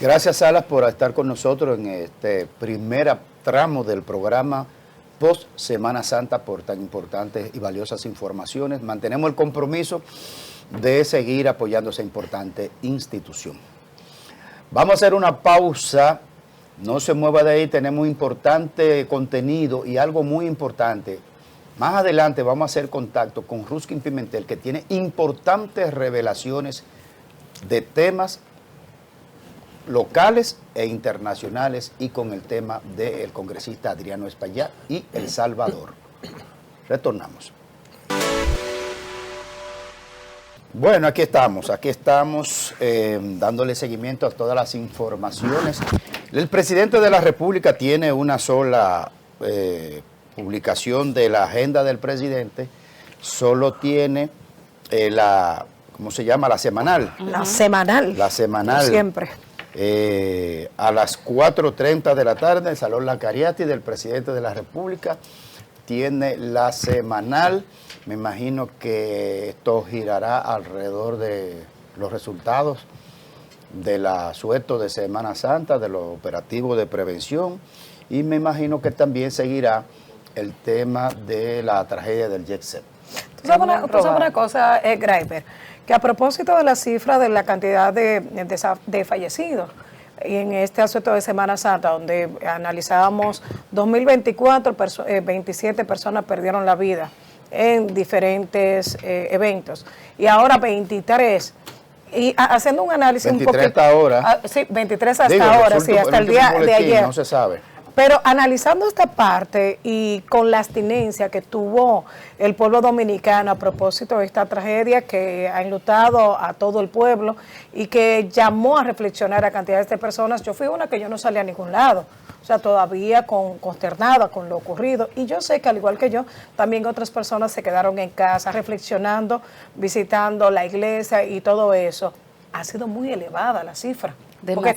Gracias, Salas, por estar con nosotros en este primer tramo del programa post Semana Santa, por tan importantes y valiosas informaciones. Mantenemos el compromiso de seguir apoyando esa importante institución. Vamos a hacer una pausa, no se mueva de ahí, tenemos importante contenido y algo muy importante. Más adelante vamos a hacer contacto con Ruskin Pimentel, que tiene importantes revelaciones de temas locales e internacionales, y con el tema del congresista Adriano Espaillat y El Salvador. Retornamos. Bueno, aquí estamos dándole seguimiento a todas las informaciones. El presidente de la República tiene una sola publicación de la agenda del presidente, solo tiene ¿cómo se llama? La semanal. La semanal. La semanal. Siempre. A las 4:30 de la tarde, el Salón La Cariati del presidente de la República tiene la semanal. Me imagino que esto girará alrededor de los resultados del asueto de Semana Santa, de los operativos de prevención, y me imagino que también seguirá el tema de la tragedia del jet set. Tú sabes una cosa, Graimer, que a propósito de la cifra de la cantidad de fallecidos en este asueto de Semana Santa, donde analizábamos 2024, 27 personas perdieron la vida en diferentes eventos, y ahora 23, Y haciendo un análisis 23 un poquito. hasta ahora. Sí, 23 hasta Digo, ahora, los sí, últimos- hasta el último día de boletín, ayer. No se sabe. Pero analizando esta parte y con la abstinencia que tuvo el pueblo dominicano a propósito de esta tragedia que ha enlutado a todo el pueblo y que llamó a reflexionar a cantidades de personas, yo fui una que yo no salí a ningún lado. O sea, todavía consternada con lo ocurrido. Y yo sé que al igual que yo, también otras personas se quedaron en casa reflexionando, visitando la iglesia y todo eso. Ha sido muy elevada la cifra. Porque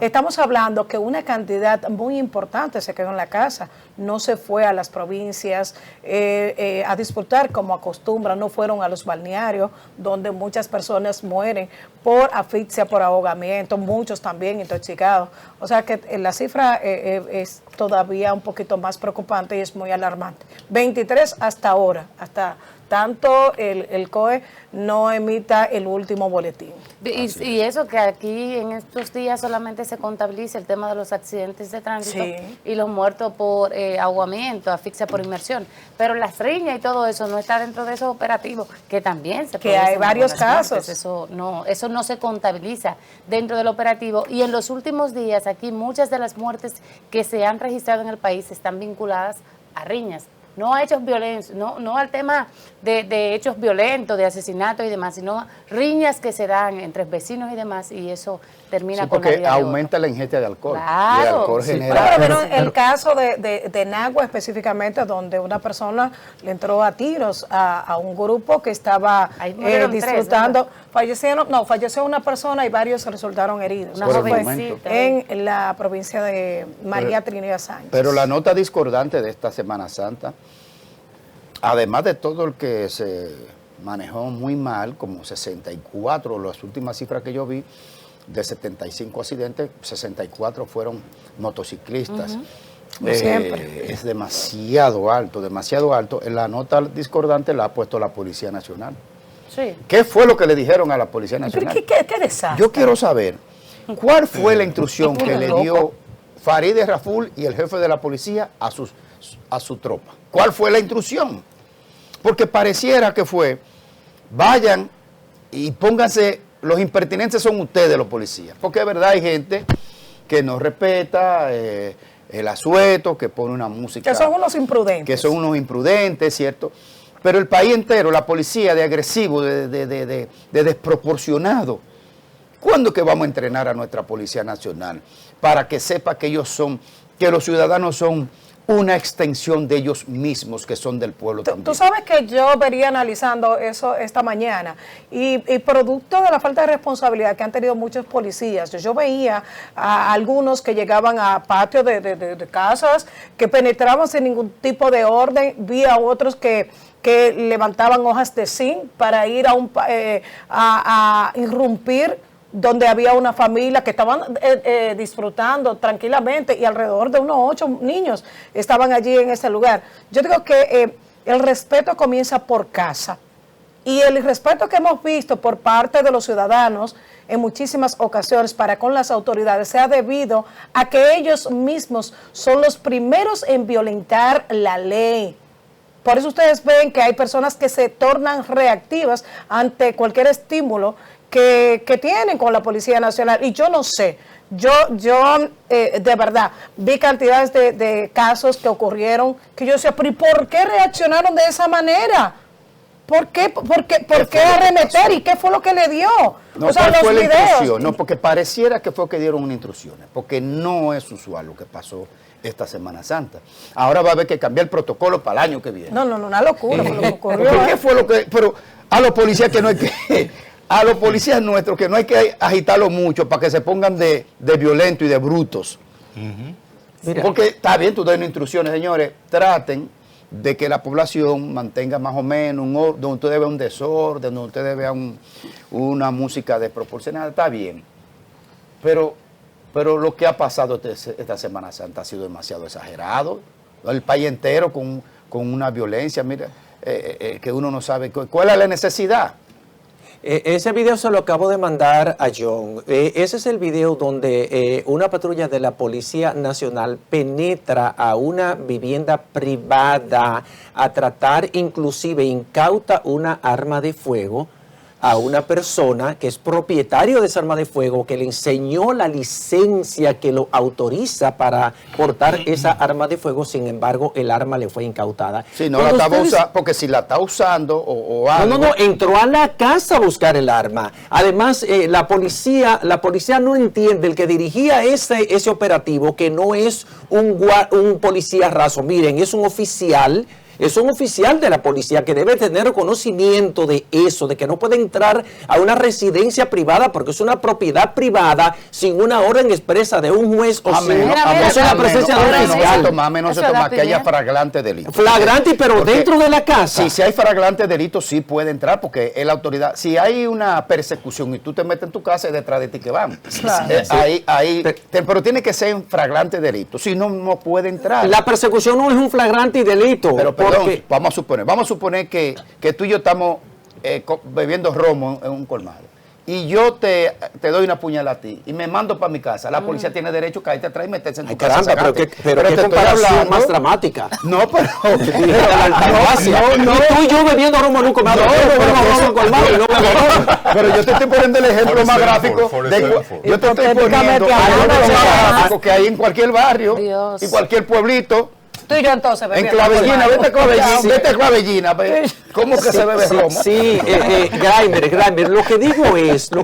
estamos hablando que una cantidad muy importante se quedó en la casa, no se fue a las provincias a disfrutar como acostumbran, no fueron a los balnearios donde muchas personas mueren por asfixia, por ahogamiento, muchos también intoxicados. O sea que la cifra es todavía un poquito más preocupante y es muy alarmante. 23 hasta ahora, hasta tanto el COE no emita el último boletín. Y eso que aquí en estos días solamente se contabiliza el tema de los accidentes de tránsito y los muertos por ahogamiento, asfixia por inmersión, pero las riñas y todo eso no está dentro de esos operativos, que también se que hay varios casos. Muertes. Eso no se contabiliza dentro del operativo, y en los últimos días aquí muchas de las muertes que se han registrado en el país están vinculadas a riñas. No a hechos violentos, no al tema de hechos violentos, de asesinatos y demás, sino riñas que se dan entre vecinos y demás, y eso termina con la vida de porque otro. aumenta la ingesta de alcohol. Claro. Y el alcohol Sí, genera... Pero el caso de Nagua específicamente, donde una persona le entró a tiros a un grupo que estaba Ahí murieron disfrutando. Falleció una persona y varios resultaron heridos. Una Por el jovencita. En la provincia de María Trinidad Sánchez. Pero la nota discordante de esta Semana Santa, además de todo el que se manejó muy mal, como 64, las últimas cifras que yo vi, de 75 accidentes, 64 fueron motociclistas. Siempre. Es demasiado alto, demasiado alto. En la nota discordante la ha puesto la Policía Nacional. Sí. ¿Qué fue lo que le dijeron a la Policía Nacional? ¿Qué desastre? Yo quiero saber cuál fue la instrucción que le dio Farideh Raful y el jefe de la policía a su tropa. ¿Cuál fue la instrucción? Porque pareciera que fue, vayan y pónganse, los impertinentes son ustedes los policías. Porque es verdad, hay gente que no respeta el asueto, que pone una música... Que son unos imprudentes. Que son unos imprudentes, ¿cierto? Pero el país entero, la policía de agresivo, de desproporcionado. ¿Cuándo es que vamos a entrenar a nuestra Policía Nacional para que sepa que ellos son, que los ciudadanos son una extensión de ellos mismos, que son del pueblo también? Tú sabes que yo vería analizando eso esta mañana y producto de la falta de responsabilidad que han tenido muchos policías, yo veía a algunos que llegaban a patios de casas, que penetraban sin ningún tipo de orden, vi a otros que levantaban hojas de zinc para ir a irrumpir donde había una familia que estaban disfrutando tranquilamente y alrededor de unos 8 niños estaban allí en ese lugar. Yo digo que el respeto comienza por casa y el respeto que hemos visto por parte de los ciudadanos en muchísimas ocasiones para con las autoridades se ha debido a que ellos mismos son los primeros en violentar la ley. Por eso ustedes ven que hay personas que se tornan reactivas ante cualquier estímulo que tienen con la Policía Nacional. Y yo no sé, yo de verdad vi cantidades de casos que ocurrieron que yo decía, pero ¿y por qué reaccionaron de esa manera? ¿Por qué arremeter? ¿Y qué fue lo que le dio? No, o sea, ¿cuál fue los la videos. instrucción? No, porque pareciera que fue que dieron unas instrucciones, porque no es usual lo que pasó esta Semana Santa. Ahora va a haber que cambiar el protocolo para el año que viene. No, una locura fue lo que ocurrió. ¿Por qué fue lo que...? Pero a los policías que no hay que... A los policías nuestros que no hay que agitarlo mucho para que se pongan de violentos y de brutos. Porque está bien, tú das instrucciones, señores, traten de que la población mantenga más o menos donde usted ve un desorden, donde usted vea una música desproporcionada, está bien. Pero lo que ha pasado esta Semana Santa ha sido demasiado exagerado. El país entero con una violencia, mira, que uno no sabe cuál es la necesidad. Ese video se lo acabo de mandar a John. Ese es el video donde una patrulla de la Policía Nacional penetra a una vivienda privada a tratar, inclusive incauta una arma de fuego. a una persona que es propietario de esa arma de fuego, que le enseñó la licencia que lo autoriza para portar esa arma de fuego, sin embargo, el arma le fue incautada. Sí, no Cuando la estaba ustedes- usando, porque si la está usando o algo. no, entró a la casa a buscar el arma. Además, la policía no entiende, el que dirigía ese operativo, que no es un policía raso. Miren, es un oficial de la policía que debe tener conocimiento de eso, de que no puede entrar a una residencia privada porque es una propiedad privada sin una orden expresa de un juez o sin la presencia de un oficial. A menos Eso da que haya pie. flagrante delito. Flagrante, pero Porque dentro de la casa. si hay flagrante delito, sí puede entrar, porque es la autoridad. Si hay una persecución y tú te metes en tu casa, es detrás de ti que van. Claro. Pero tiene que ser en flagrante delito. Si no, no puede entrar. La persecución no es un flagrante delito. Pero perdón, porque vamos a suponer que tú y yo estamos bebiendo romo en un colmado. Y yo te doy una puñalada a ti y me mando para mi casa. La policía tiene derecho a caerte atrás y meterse en tu Ay, casa. caramba, pero sacarte. qué te estoy comparación hablando- más dramática. No, pero No, tú y yo bebiendo romo en un colmado. No, Yo pero bebo romo en eso- un colmado y no bebo romo. Pero yo te estoy poniendo el ejemplo For más example, gráfico. for de- example. yo te estoy poniendo Hipotéticamente el ejemplo hablando, más gráfico que hay en cualquier barrio Dios. y cualquier pueblito. Tú y yo entonces, En Clavellina, vete a Clavellina, ve. ¿Cómo que se bebe romo? Sí, Grimer, lo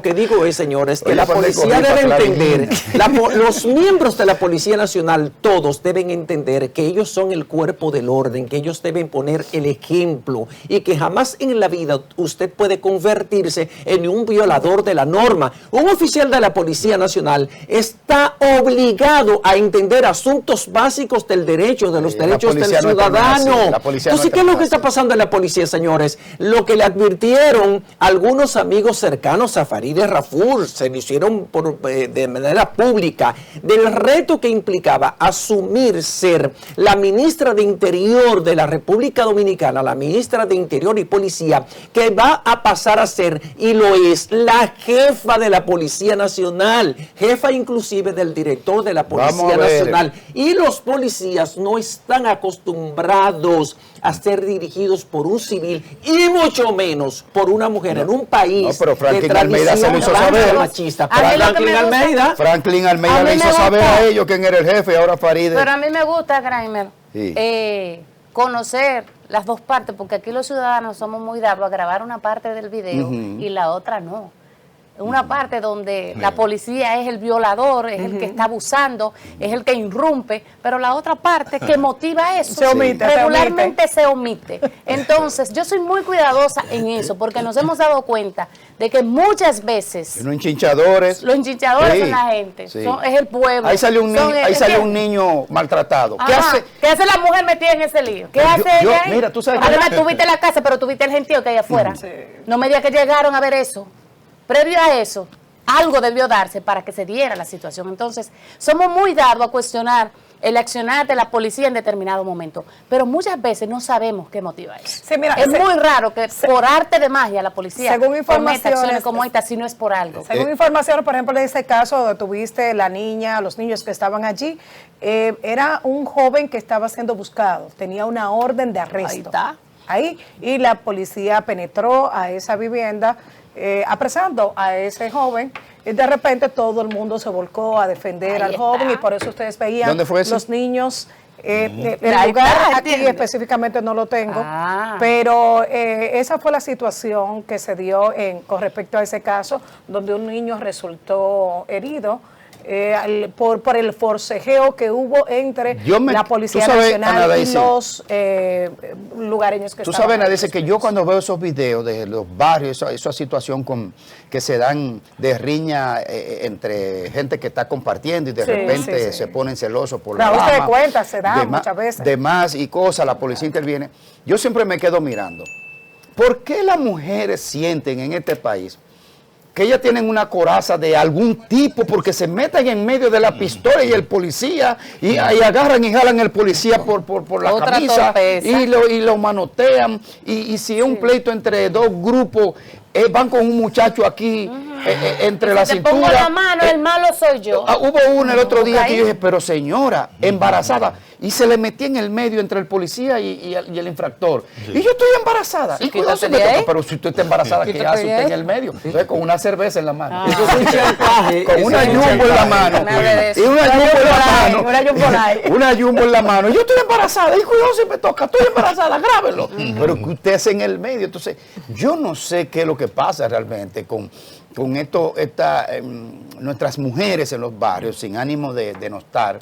que digo es, señores, que Oye, la ponle policía corrido debe a entender, Clavellina. los miembros de la Policía Nacional, todos deben entender que ellos son el cuerpo del orden, que ellos deben poner el ejemplo y que jamás en la vida usted puede convertirse en un violador de la norma. Un oficial de la Policía Nacional está obligado a entender asuntos básicos del derecho, de los La derechos del policía no entrena así, ciudadano. la policía no Entonces, ¿qué es lo que entrena está pasando en la policía, señores? Lo que le advirtieron algunos amigos cercanos a Farideh Raful, se lo hicieron de manera pública, del reto que implicaba asumir ser la ministra de Interior de la República Dominicana, la ministra de Interior y Policía, que va a pasar a ser, y lo es, la jefa de la Policía Nacional, jefa inclusive del director de la Vamos Policía a ver. Nacional. Y los policías no están acostumbrados a ser dirigidos por un civil y mucho menos por una mujer en un país No, pero Franklin de Almeida se lo hizo tradición saber. machista. A mí lo que Franklin me gusta- Almeida, Franklin A Almeida mí le me hizo saber gusta. a ellos quién era el jefe y ahora Farideh. Pero a mí me gusta, Grimer, Sí. conocer las dos partes, porque aquí los ciudadanos somos muy dados a grabar una parte del video y la otra no. Una parte donde la policía es el violador, es el que está abusando, es el que irrumpe, pero la otra parte que motiva eso Se omite, regularmente se omite. Entonces, yo soy muy cuidadosa en eso, porque nos hemos dado cuenta de que muchas veces Los enchinchadores. los hinchadores Sí, son la gente, sí. es el pueblo. Ahí salió un niño, son ahí salió un ¿entiendes? niño maltratado. ¿Qué Ajá. hace? ¿Qué hace la mujer metida en ese lío? ¿Qué Yo- hace yo- ella ahí? mira, tú sabes que- Además, tú viste la casa, pero tú viste el gentío que hay afuera. No me digas que llegaron a ver eso. Previo a eso, algo debió darse para que se diera la situación. Entonces, somos muy dados a cuestionar el accionar de la policía en determinado momento, pero muchas veces no sabemos qué motiva eso. Sí, mira, es muy raro que por arte de magia la policía según cometa informaciones, acciones como esta si no es por algo. Según información, por ejemplo, en este caso donde tuviste la niña, los niños que estaban allí, era un joven que estaba siendo buscado, tenía una orden de arresto. Ahí está. Ahí, y la policía penetró a esa vivienda, apresando a ese joven, y de repente todo el mundo se volcó a defender Ahí al joven, está. y por eso ustedes veían ¿Dónde fue eso? los niños. El Ahí lugar está, aquí ¿entiendes? específicamente no lo tengo, Ah. pero esa fue la situación que se dio con respecto a ese caso, donde un niño resultó herido por el forcejeo que hubo entre la Policía tú sabes, Nacional Ana y Daisy, los lugareños que Tú estaban sabes, ahí. Nadie, que yo cuando veo esos videos de los barrios, esa situación que se dan de riña entre gente que está compartiendo y de Sí, repente sí, sí. se ponen celosos por Claro, la usted dama, cuenta, se da dema- muchas veces. demás y cosas, la policía interviene. Yo siempre me quedo mirando. ¿Por qué las mujeres sienten en este país que ellas tienen una coraza de algún tipo porque se meten en medio de la pistola y el policía y agarran y jalan el policía por la Otra camisa torpeza. y lo manotean y si es un pleito entre dos grupos van con un muchacho aquí entre la Si te cintura. pongo la mano, el malo soy yo. Hubo una el otro día que yo Ahí. dije, pero señora, embarazada, y se le metía en el medio entre el policía y el infractor. Y yo estoy embarazada. Sí, Y cuidado si quítate me de toca, ahí. pero si usted está embarazada, ¿qué Quítate hace de usted en ahí. el medio? Entonces, con una cerveza en la mano. Eso es un chantaje. Con una eso es un jumbo en la chantaje. mano. Nada de eso. Y una jumbo en la mano. Una jumbo light. Una jumbo en la mano. Yo estoy embarazada. Y cuidado si me toca. Estoy embarazada. Grábelo. Pero que usted es en el medio. Entonces, yo no sé qué es lo que pasa realmente con nuestras mujeres en los barrios, sin ánimo de denostar.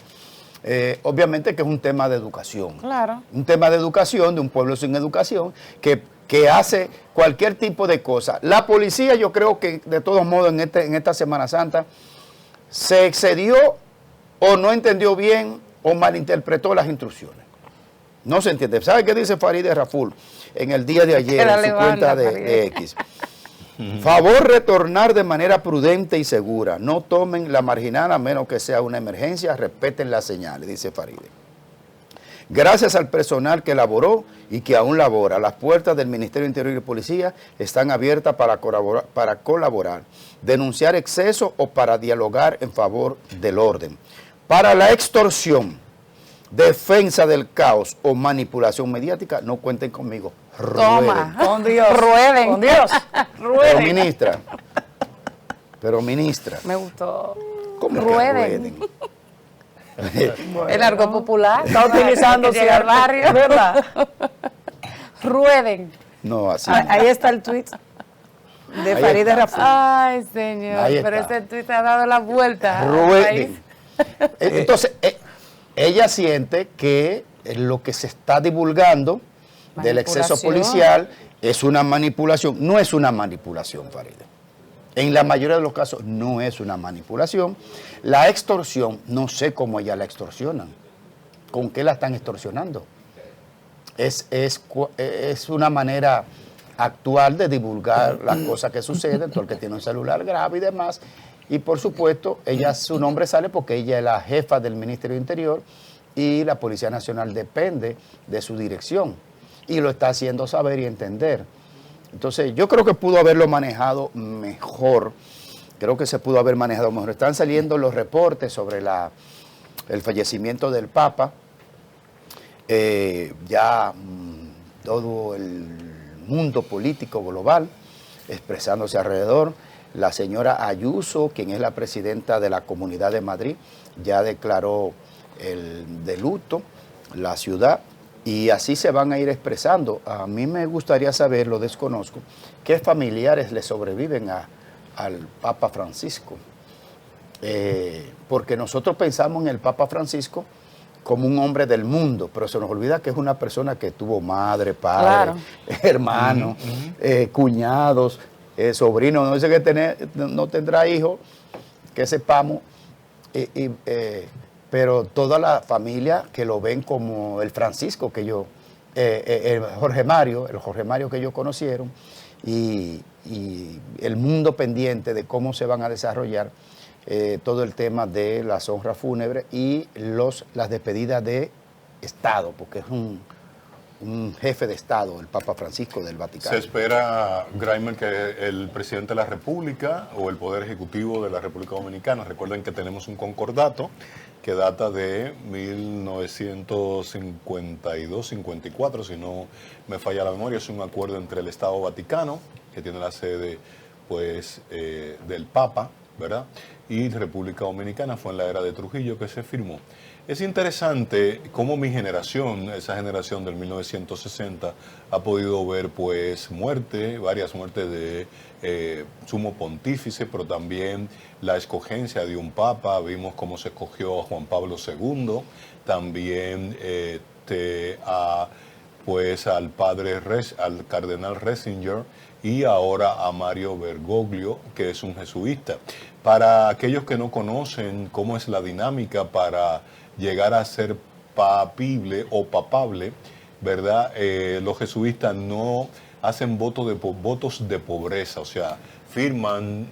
Obviamente que es un tema de educación. Claro. Un tema de educación, de un pueblo sin educación, que hace cualquier tipo de cosa. La policía, yo creo que de todos modos en esta Semana Santa se excedió o no entendió bien o malinterpretó las instrucciones. No se entiende. ¿Sabe qué dice Farideh Raful en el día de ayer en Dale su banda, cuenta de Farideh. X? Favor retornar de manera prudente y segura. No tomen la marginal a menos que sea una emergencia. Respeten las señales, dice Farideh. Gracias al personal que laboró y que aún labora, las puertas del Ministerio de Interior y Policía están abiertas para colaborar, denunciar exceso o para dialogar en favor del orden. Para la extorsión, defensa del caos o manipulación mediática, no cuenten conmigo. Toma. Rueden. Con Dios. Rueden. Con Dios. Pero ministra, Me gustó. ¿cómo que Rueden. rueden? El argot popular. Está utilizando Que llega al cierto, barrio. ¿verdad? Rueden. No, así Ah, no. ahí está el tweet de Ahí Farideh está. Raful. Ay, señor. Ahí Pero está. ese tuit ha dado la vuelta. al Rueden. país. Entonces, ella siente que lo que se está divulgando del exceso Manipulación. policial es una manipulación. No es una manipulación, Farideh. En la mayoría de los casos no es una manipulación. La extorsión, no sé cómo ella la extorsionan. ¿Con qué la están extorsionando? Es una manera actual de divulgar las cosas que suceden, todo el que tiene un celular grave y demás. Y por supuesto, su nombre sale porque ella es la jefa del Ministerio de Interior y la Policía Nacional depende de su dirección. Y lo está haciendo saber y entender. Entonces, yo creo que pudo haberlo manejado mejor. Creo que se pudo haber manejado mejor. Están saliendo los reportes sobre el fallecimiento del Papa. Todo el mundo político global expresándose alrededor. La señora Ayuso, quien es la presidenta de la Comunidad de Madrid, ya declaró de luto la ciudad. Y así se van a ir expresando. A mí me gustaría saber, lo desconozco, qué familiares le sobreviven al Papa Francisco. Porque nosotros pensamos en el Papa Francisco como un hombre del mundo, pero se nos olvida que es una persona que tuvo madre, padre, Claro. hermanos, cuñados, sobrinos. No dice que no tendrá hijos, que sepamos. Pero toda la familia que lo ven como el Francisco que el Jorge Mario que ellos conocieron, y el mundo pendiente de cómo se van a desarrollar todo el tema de las honras fúnebres y las despedidas de Estado, porque es un jefe de Estado, el Papa Francisco del Vaticano. Se espera, Graimer, que el presidente de la República o el Poder Ejecutivo de la República Dominicana, recuerden que tenemos un concordato que data de 1952-54, si no me falla la memoria, es un acuerdo entre el Estado Vaticano, que tiene la sede pues del Papa, ¿verdad? Y República Dominicana, fue en la era de Trujillo que se firmó. Es interesante cómo mi generación, esa generación del 1960, ha podido ver pues varias muertes de sumo pontífice, pero también la escogencia de un papa. Vimos cómo se escogió a Juan Pablo II, también al cardenal Ratzinger y ahora a Mario Bergoglio, que es un jesuita. Para aquellos que no conocen cómo es la dinámica para llegar a ser papible o papable, ¿verdad? Los jesuitas no hacen votos de pobreza, o sea, firman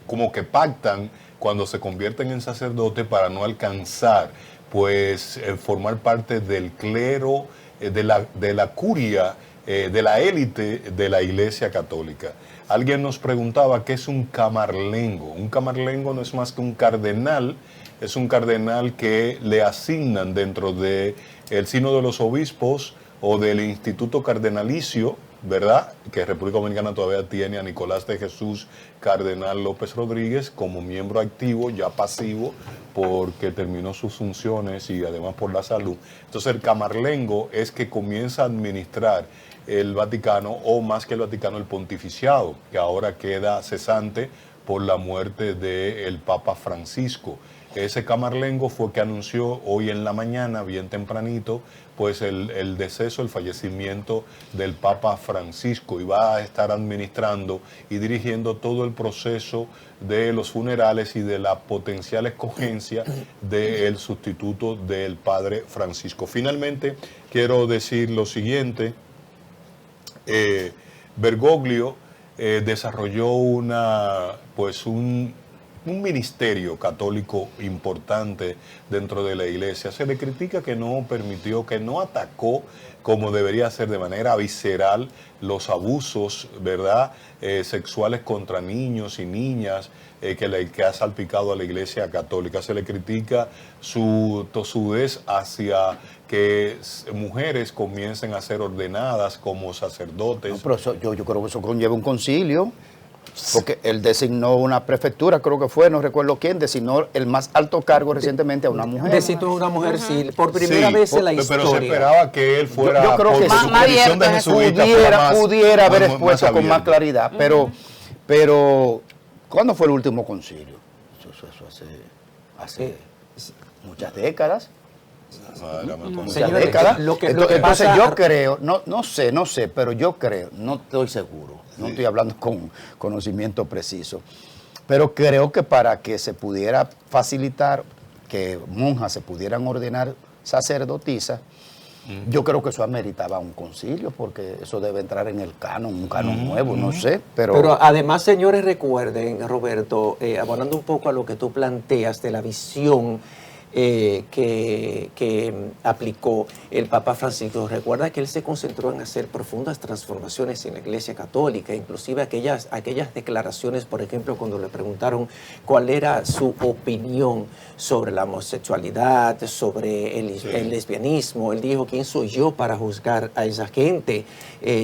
como que pactan cuando se convierten en sacerdote para no alcanzar, pues, formar parte del clero, de la curia de la élite de la Iglesia Católica. Alguien nos preguntaba qué es un camarlengo. Un camarlengo no es más que un cardenal, es un cardenal que le asignan dentro del Sínodo de los Obispos o del Instituto Cardenalicio, ¿verdad? Que República Dominicana todavía tiene a Nicolás de Jesús Cardenal López Rodríguez como miembro activo, ya pasivo, porque terminó sus funciones y además por la salud. Entonces el camarlengo es que comienza a administrar el Vaticano, o más que el Vaticano, el pontificiado, que ahora queda cesante por la muerte del Papa Francisco. Ese camarlengo fue que anunció hoy en la mañana, bien tempranito, pues el deceso, el fallecimiento del Papa Francisco, y va a estar administrando y dirigiendo todo el proceso de los funerales y de la potencial escogencia del sustituto del Padre Francisco. Finalmente, quiero decir lo siguiente. Bergoglio desarrolló un ministerio católico importante dentro de la iglesia. Se le critica que no permitió, que no atacó como debería ser de manera visceral los abusos, ¿verdad?, sexuales contra niños y niñas que ha salpicado a la iglesia católica. Se le critica su tosudez hacia que mujeres comiencen a ser ordenadas como sacerdotes. No, pero yo creo que eso conlleva un concilio, porque él designó una prefectura, creo que fue, no recuerdo quién, designó el más alto cargo recientemente a una mujer. Designó una mujer, sí, por primera vez en la historia. Pero se esperaba que él fuera, yo creo que por su condición de jesuita, pudiera haber expuesto con más abierto. claridad, pero ¿cuándo fue el último concilio? Eso hace muchas décadas. Muchas Señores, décadas. lo que Entonces pasa- yo creo, no sé, pero yo creo, no estoy seguro, no estoy hablando con conocimiento preciso, pero creo que para que se pudiera facilitar que monjas se pudieran ordenar sacerdotisas, yo creo que eso ameritaba un concilio, porque eso debe entrar en el canon, un canon nuevo, no sé, Pero además, señores, recuerden, Roberto, abonando un poco a lo que tú planteas de la visión que aplicó el Papa Francisco. Recuerda que él se concentró en hacer profundas transformaciones en la Iglesia Católica, inclusive aquellas declaraciones, por ejemplo, cuando le preguntaron cuál era su opinión sobre la homosexualidad, sobre el lesbianismo. Él dijo: ¿quién soy yo para juzgar a esa gente?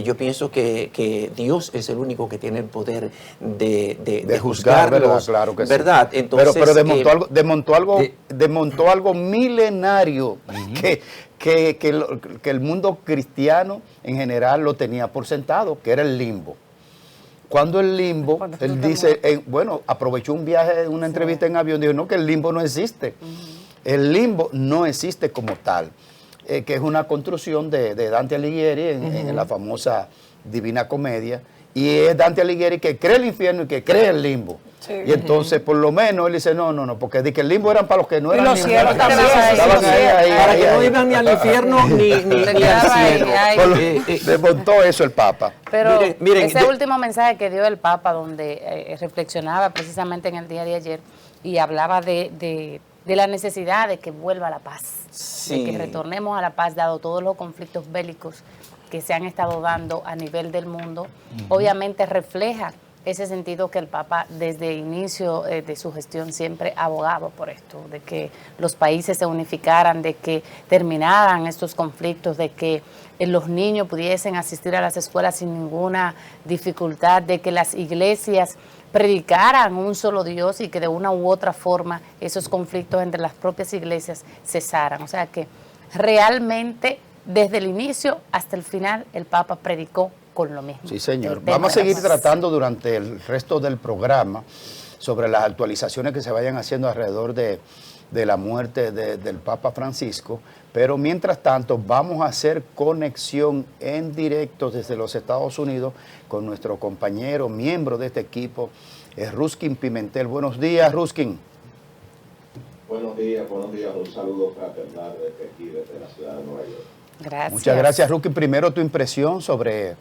Yo pienso que Dios es el único que tiene el poder de juzgar, ¿verdad? juzgarlos, Claro que sí. ¿verdad? Entonces, pero desmontó algo milenario que el mundo cristiano en general lo tenía por sentado, que era el limbo. Cuando el limbo, él dice, aprovechó un viaje, una entrevista en avión, dijo, no, que el limbo no existe. El limbo no existe como tal, que es una construcción de Dante Alighieri en la famosa Divina Comedia, y es Dante Alighieri que cree el infierno y que cree el limbo. Sí. Y entonces, por lo menos, él dice, no, porque de que el limbo eran para los que no eran. Y los cielos también. Para que no iban ni al infierno ni al cielo. Desmontó eso el Papa. Pero ese último mensaje que dio el Papa, donde reflexionaba precisamente en el día de ayer y hablaba de la necesidad de que vuelva la paz, de que retornemos a la paz, dado todos los conflictos bélicos que se han estado dando a nivel del mundo, obviamente refleja ese sentido que el Papa desde el inicio de su gestión siempre abogaba por esto, de que los países se unificaran, de que terminaran estos conflictos, de que los niños pudiesen asistir a las escuelas sin ninguna dificultad, de que las iglesias predicaran un solo Dios y que de una u otra forma esos conflictos entre las propias iglesias cesaran. O sea que realmente desde el inicio hasta el final el Papa predicó con lo mismo. Sí, señor. Vamos a seguir tratando durante el resto del programa sobre las actualizaciones que se vayan haciendo alrededor de la muerte del Papa Francisco, pero mientras tanto vamos a hacer conexión en directo desde los Estados Unidos con nuestro compañero, miembro de este equipo, Ruskin Pimentel. Buenos días, Ruskin. Buenos días, un saludo fraternal desde aquí, desde la ciudad de Nueva York. Gracias. Muchas gracias, Ruskin. Primero, tu impresión sobre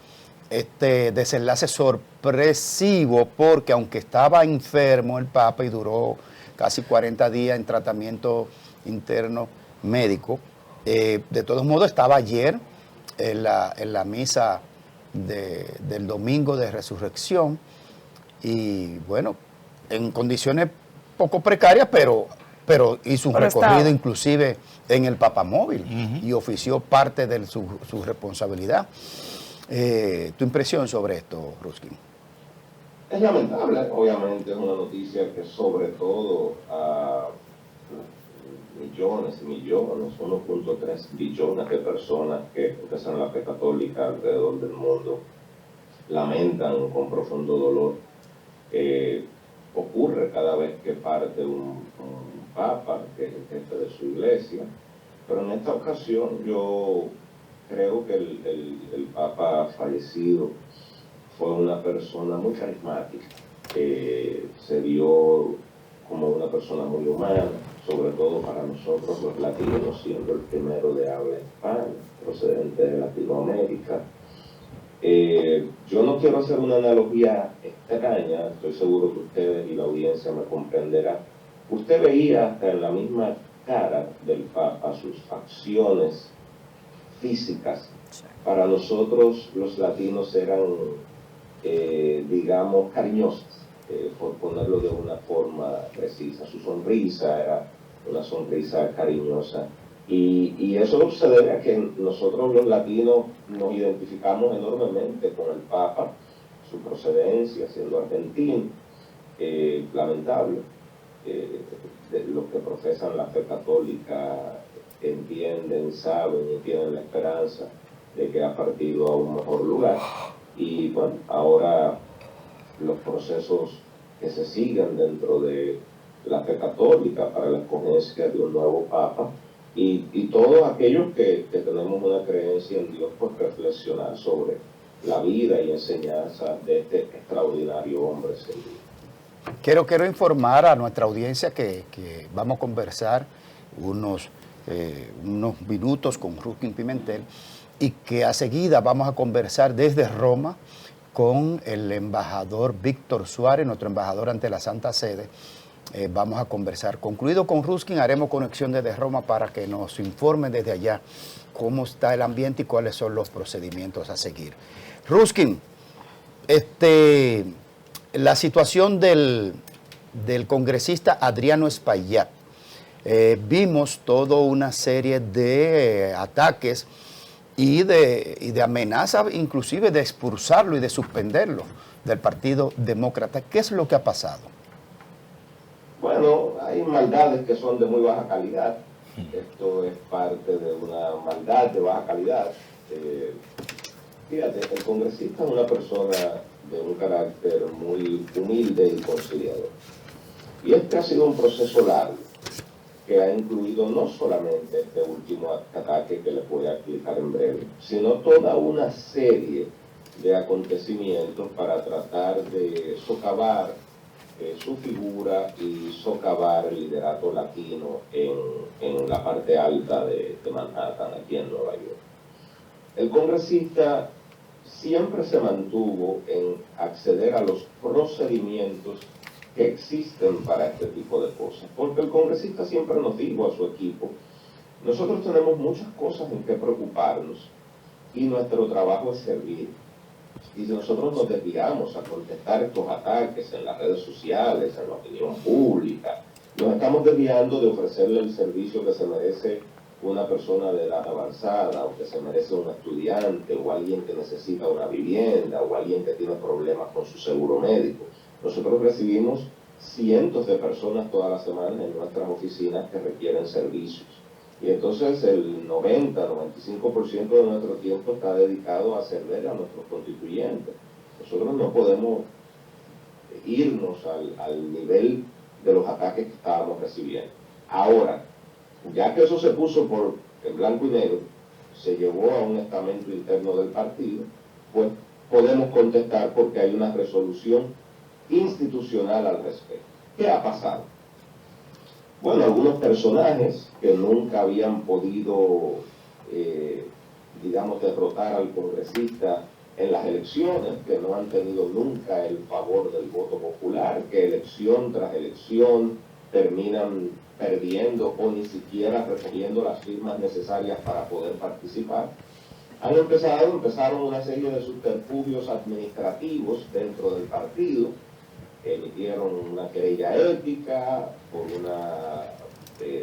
este desenlace sorpresivo, porque aunque estaba enfermo el Papa y duró casi 40 días en tratamiento interno médico, de todos modos estaba ayer en la misa del domingo de resurrección. Y bueno, en condiciones poco precarias, pero hizo un Pero recorrido estaba. inclusive en el papamóvil y ofició parte de su responsabilidad. ¿Tu impresión sobre esto, Ruskin? Es lamentable, obviamente, es una noticia que sobre todo a millones y millones, 1.3 billones de personas que profesan la fe católica alrededor del mundo lamentan con profundo dolor. Ocurre cada vez que parte un papa, que es el jefe de su iglesia, pero en esta ocasión yo creo que el papa fallecido fue una persona muy carismática, se vio como una persona muy humana, sobre todo para nosotros los latinos, siendo el primero de habla hispana, procedente de Latinoamérica. Yo no quiero hacer una analogía extraña, estoy seguro que ustedes y la audiencia me comprenderá. Usted veía hasta en la misma cara del Papa sus facciones físicas. Para nosotros los latinos eran, digamos, cariñosas, por ponerlo de una forma precisa. Su sonrisa era una sonrisa cariñosa. Y eso se debe a que nosotros los latinos nos identificamos enormemente con el Papa, su procedencia, siendo argentino, lamentable. Los que profesan la fe católica entienden, saben y tienen la esperanza de que ha partido a un mejor lugar. Y bueno, ahora los procesos que se siguen dentro de la fe católica para la escogencia de un nuevo Papa, y todos aquellos que tenemos una creencia en Dios, pues reflexionar sobre la vida y enseñanza de este extraordinario hombre sin duda. Quiero informar a nuestra audiencia que vamos a conversar unos minutos con Ruskin Pimentel y que a seguida vamos a conversar desde Roma con el embajador Víctor Suárez, nuestro embajador ante la Santa Sede. Vamos a conversar. Concluido con Ruskin, haremos conexión desde Roma para que nos informe desde allá cómo está el ambiente y cuáles son los procedimientos a seguir. Ruskin, la situación del congresista Adriano Espaillat. Vimos toda una serie de ataques y de amenazas, inclusive de expulsarlo y de suspenderlo del Partido Demócrata. ¿Qué es lo que ha pasado? Bueno, hay maldades que son de muy baja calidad. Esto es parte de una maldad de baja calidad. Fíjate, el congresista es una persona de un carácter muy humilde y conciliador. Y este ha sido un proceso largo, que ha incluido no solamente este último ataque que les voy a explicar en breve, sino toda una serie de acontecimientos para tratar de socavar su figura y socavar el liderato latino en la parte alta de Manhattan, aquí en Nueva York. El congresista siempre se mantuvo en acceder a los procedimientos que existen para este tipo de cosas, porque el congresista siempre nos dijo a su equipo: nosotros tenemos muchas cosas en que preocuparnos y nuestro trabajo es servir. Y si nosotros nos desviamos a contestar estos ataques en las redes sociales, en la opinión pública, nos estamos desviando de ofrecerle el servicio que se merece una persona de edad avanzada, o que se merece un estudiante, o alguien que necesita una vivienda, o alguien que tiene problemas con su seguro médico. Nosotros recibimos cientos de personas todas las semanas en nuestras oficinas que requieren servicios. Y entonces el 90-95% de nuestro tiempo está dedicado a servir a nuestros constituyentes. Nosotros no podemos irnos al nivel de los ataques que estábamos recibiendo. Ahora, ya que eso se puso por en blanco y negro, se llevó a un estamento interno del partido, pues podemos contestar porque hay una resolución institucional al respecto. ¿Qué ha pasado? Bueno, algunos personajes que nunca habían podido, digamos, derrotar al congresista en las elecciones, que no han tenido nunca el favor del voto popular, que elección tras elección terminan perdiendo o ni siquiera recogiendo las firmas necesarias para poder participar, Empezaron una serie de subterfugios administrativos dentro del partido, emitieron una querella ética por una,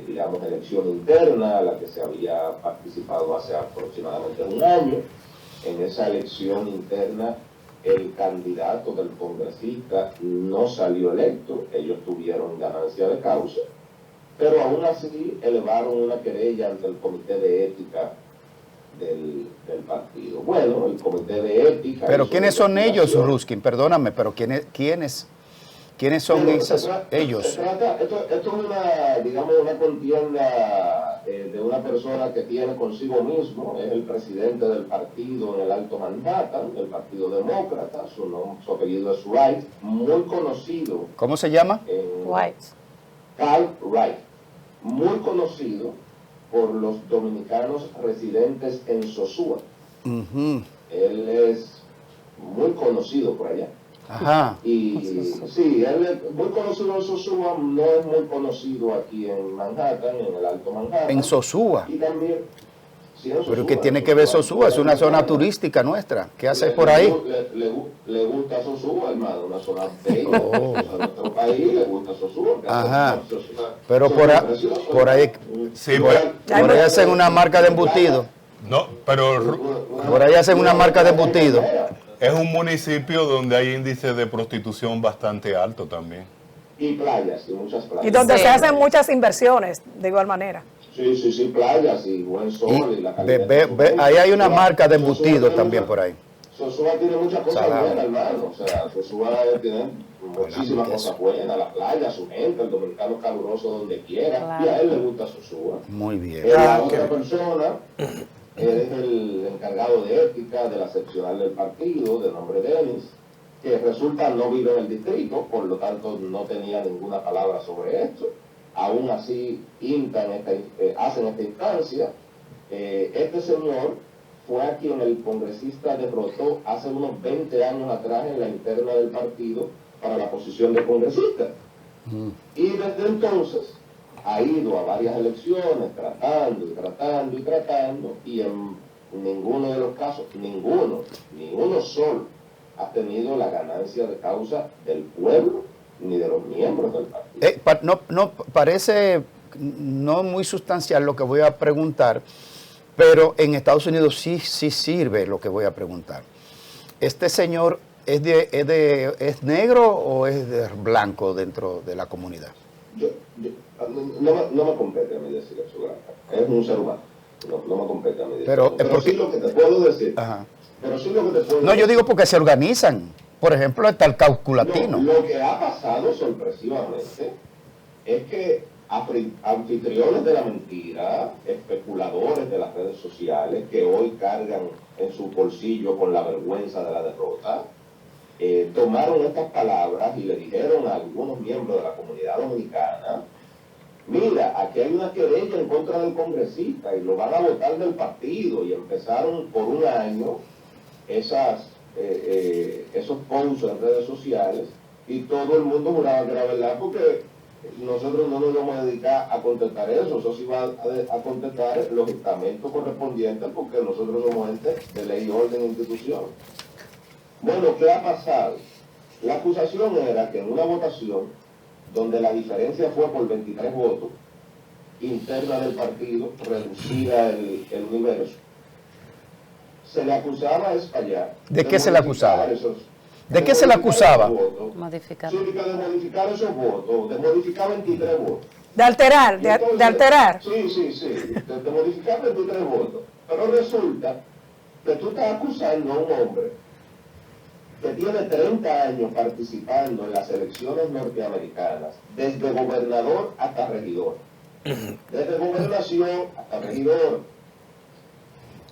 digamos, elección interna a la que se había participado hace aproximadamente un año. En esa elección interna, el candidato del congresista no salió electo, ellos tuvieron ganancia de causa, pero aún así elevaron una querella ante el comité de ética del partido. Bueno, el comité de ética... Pero ¿quiénes son ellos, Ruskin? Perdóname, pero ¿quiénes son ellos? Esto es una, digamos, una contienda de una persona que tiene consigo mismo, es el presidente del partido en el Alto Manhattan, del Partido Demócrata, su apellido es Wright, muy conocido. ¿Cómo se llama? White. Carl Wright, muy conocido por los dominicanos residentes en Sosúa. Él es muy conocido por allá. Ajá. Y sí, él es muy conocido en Sosúa, no es muy conocido aquí en Manhattan, en el Alto Manhattan. En Sosúa. Y también, sí, en Sosúa. ¿Pero qué tiene que ver Sosúa? Es una zona turística nuestra. ¿Qué hace por ahí? Le gusta Sosúa, hermano, una zona bella. O sea, nuestro país le gusta Sosúa. Ajá. Sosúa, Pero por ahí, Sí, por ahí hacen una marca de embutido. no, pero Por ahí hacen una marca de embutido. es un municipio donde hay índice de prostitución bastante alto también. Y playas, y muchas playas. Y donde Sí. se hacen muchas inversiones, de igual manera. Sí, playas y buen sol y la calidad. Ahí hay una Sosúa- marca de Sosúa embutido tiene también mucha- por ahí. Sosúa tiene muchas cosas Salado. buenas, hermano. O sea, Sosúa tiene muchísimas cosas buenas. La playa, su gente, el dominicano caluroso donde quiera. Claro. Y a él le gusta Sosúa. Muy bien. La otra persona, él es el encargado de ética de la seccional del partido, de nombre Denis, que resulta no vive en el distrito, por lo tanto no tenía ninguna palabra sobre esto. Aún así hacen esta instancia. Este señor fue a quien el congresista derrotó hace unos 20 años atrás en la interna del partido para la posición de congresista. Y desde entonces ha ido a varias elecciones tratando, y en ninguno de los casos, ni uno solo, ha tenido la ganancia de causa del pueblo ni de los miembros del partido. No parece no muy sustancial lo que voy a preguntar, pero en Estados Unidos sí sirve lo que voy a preguntar. ¿Este señor es negro o es blanco dentro de la comunidad? No me compete a mí decir eso, es un ser humano, no me compete a mí decir Pero, eso. Pero sí lo que te puedo decir. Ajá. Pero sí lo que te puedo No, yo decir. digo porque se organizan. Por ejemplo, está el Cauculatino. No, lo que ha pasado sorpresivamente es que anfitriones de la mentira, especuladores de las redes sociales que hoy cargan en su bolsillo con la vergüenza de la derrota, tomaron estas palabras y le dijeron a algunos miembros de la comunidad dominicana: mira, aquí hay una querella en contra del congresista y lo van a votar del partido, y empezaron por un año esos posts en redes sociales, y todo el mundo juraba que era verdad, porque nosotros no nos vamos a dedicar a contestar eso sí va a contestar los estamentos correspondientes, porque nosotros somos gente de ley, orden e institución. Bueno, ¿qué ha pasado? La acusación era que en una votación donde la diferencia fue por 23 votos, interna del partido, reducida el universo, se le acusaba a Espaillat. ¿De qué se le acusaba? ¿De qué se le acusaba? Modificar. Sí, de modificar esos votos, de modificar 23 votos. De alterar, Y entonces, de alterar. Sí, de modificar 23 votos. Pero resulta que tú estás acusando a un hombre que tiene 30 años participando en las elecciones norteamericanas, desde gobernador hasta regidor. Desde gobernación hasta regidor.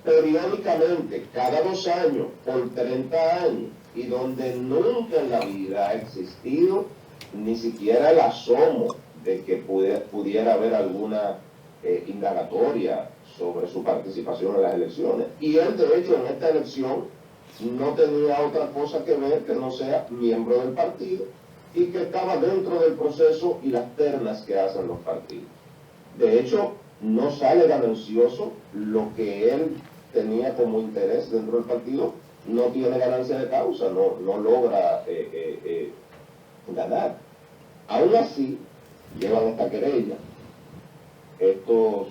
Periódicamente, cada 2 años, por 30 años, y donde nunca en la vida ha existido ni siquiera el asomo de que pudiera haber alguna indagatoria sobre su participación en las elecciones. Y él, de hecho, en esta elección no tenía otra cosa que ver que no sea miembro del partido, y que estaba dentro del proceso y las ternas que hacen los partidos. De hecho, no sale ganancioso lo que él tenía como interés dentro del partido, no tiene ganancia de causa, no logra ganar. Aún así, llevan esta querella, estos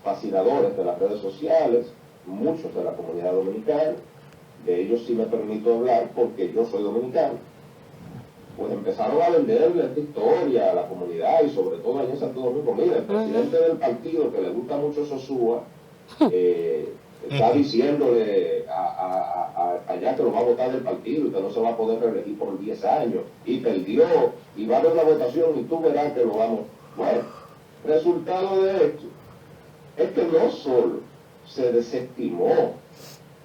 fascinadores de las redes sociales, muchos de la comunidad dominicana, de ellos sí me permito hablar porque yo soy dominicano, pues empezaron a venderle esta historia a la comunidad y sobre todo allá en Santo Domingo. Mira, el presidente del partido, que le gusta mucho Sosúa, está diciéndole allá que lo va a votar del partido y que no se va a poder reelegir por 10 años, y perdió, y va a haber una votación y tú verás que lo vamos. Bueno, resultado de esto es que no solo se desestimó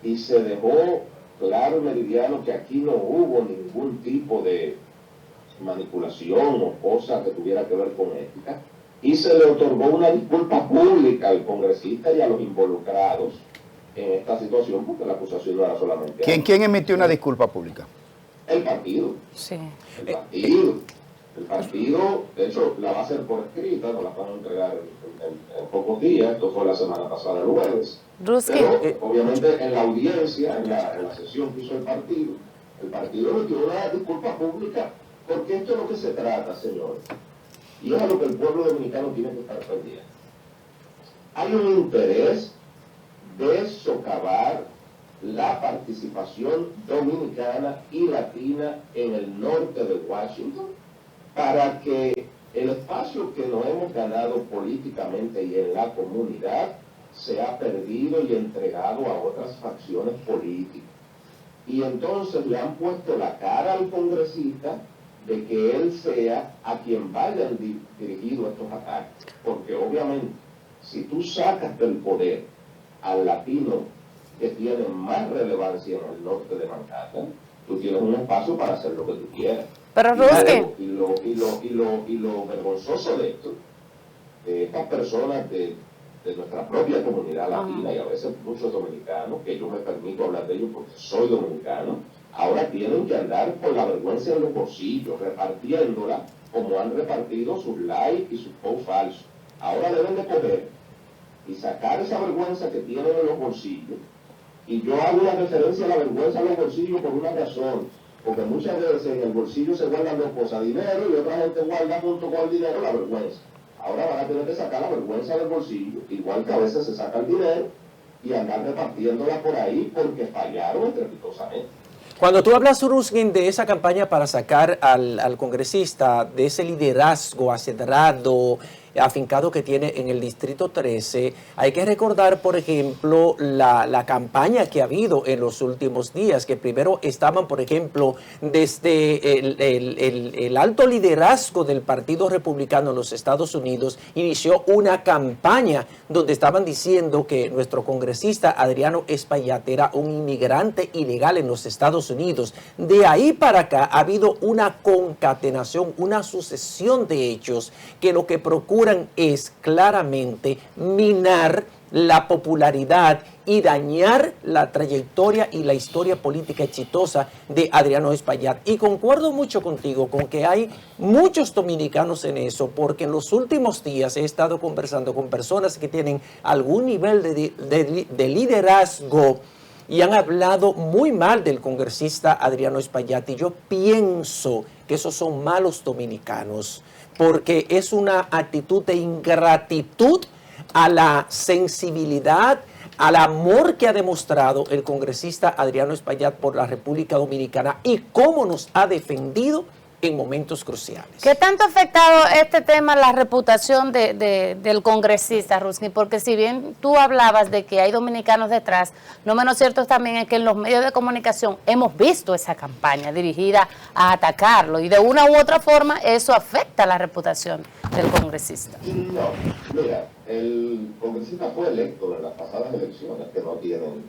y se dejó claro y meridiano que aquí no hubo ningún tipo de manipulación o cosa que tuviera que ver con ética, y se le otorgó una disculpa pública al congresista y a los involucrados en esta situación, porque la acusación no era solamente... ¿Quién emitió una disculpa pública? El partido. Sí. El partido, de hecho, la va a hacer por escrita, nos la van a entregar en pocos días, esto fue la semana pasada, el jueves. Pero, obviamente, en la audiencia, en la sesión que hizo el partido emitió una disculpa pública, porque esto es lo que se trata, señores. Y es a lo que el pueblo dominicano tiene que estar pendiente. Hay un interés de socavar la participación dominicana y latina en el norte de Washington para que el espacio que nos hemos ganado políticamente y en la comunidad sea perdido y entregado a otras facciones políticas. Y entonces le han puesto la cara al congresista de que él sea a quien vayan dirigidos estos ataques. Porque obviamente, si tú sacas del poder al latino que tiene más relevancia en el norte de Manhattan, tú tienes un espacio para hacer lo que tú quieras. Pero Ruski, y lo vergonzoso de esto, de estas personas de nuestra propia comunidad latina y a veces muchos dominicanos, que yo me permito hablar de ellos porque soy dominicano, ahora tienen que andar con la vergüenza en los bolsillos, repartiéndola como han repartido sus likes y sus posts falsos. Ahora deben de coger y sacar esa vergüenza que tienen en los bolsillos. Y yo hago una referencia a la vergüenza en los bolsillos por una razón, porque muchas veces en el bolsillo se guardan dos cosas, dinero, y otra gente guarda junto con el dinero la vergüenza. Ahora van a tener que sacar la vergüenza del bolsillo, igual que a veces se saca el dinero, y andar repartiéndola por ahí porque fallaron estrepitosamente. Cuando tú hablas, Ruskin, de esa campaña para sacar al congresista, de ese liderazgo acedrado, afincado que tiene en el Distrito 13, hay que recordar, por ejemplo, la campaña que ha habido en los últimos días, que primero estaban, por ejemplo, desde el alto liderazgo del Partido Republicano en los Estados Unidos, inició una campaña donde estaban diciendo que nuestro congresista Adriano Espaillat era un inmigrante ilegal en los Estados Unidos. De ahí para acá ha habido una concatenación, una sucesión de hechos que lo que procuran es claramente minar la popularidad y dañar la trayectoria y la historia política exitosa de Adriano Espaillat. Y concuerdo mucho contigo con que hay muchos dominicanos en eso, porque en los últimos días he estado conversando con personas que tienen algún nivel de liderazgo y han hablado muy mal del congresista Adriano Espaillat, y yo pienso que esos son malos dominicanos, porque es una actitud de ingratitud a la sensibilidad, al amor que ha demostrado el congresista Adriano Espaillat por la República Dominicana y cómo nos ha defendido en momentos cruciales. ¿Qué tanto ha afectado este tema la reputación del congresista, Ruskin? Porque si bien tú hablabas de que hay dominicanos detrás, no menos cierto también es que en los medios de comunicación hemos visto esa campaña dirigida a atacarlo, y de una u otra forma eso afecta la reputación del congresista. No, mira, el congresista fue electo en las pasadas elecciones, que no tienen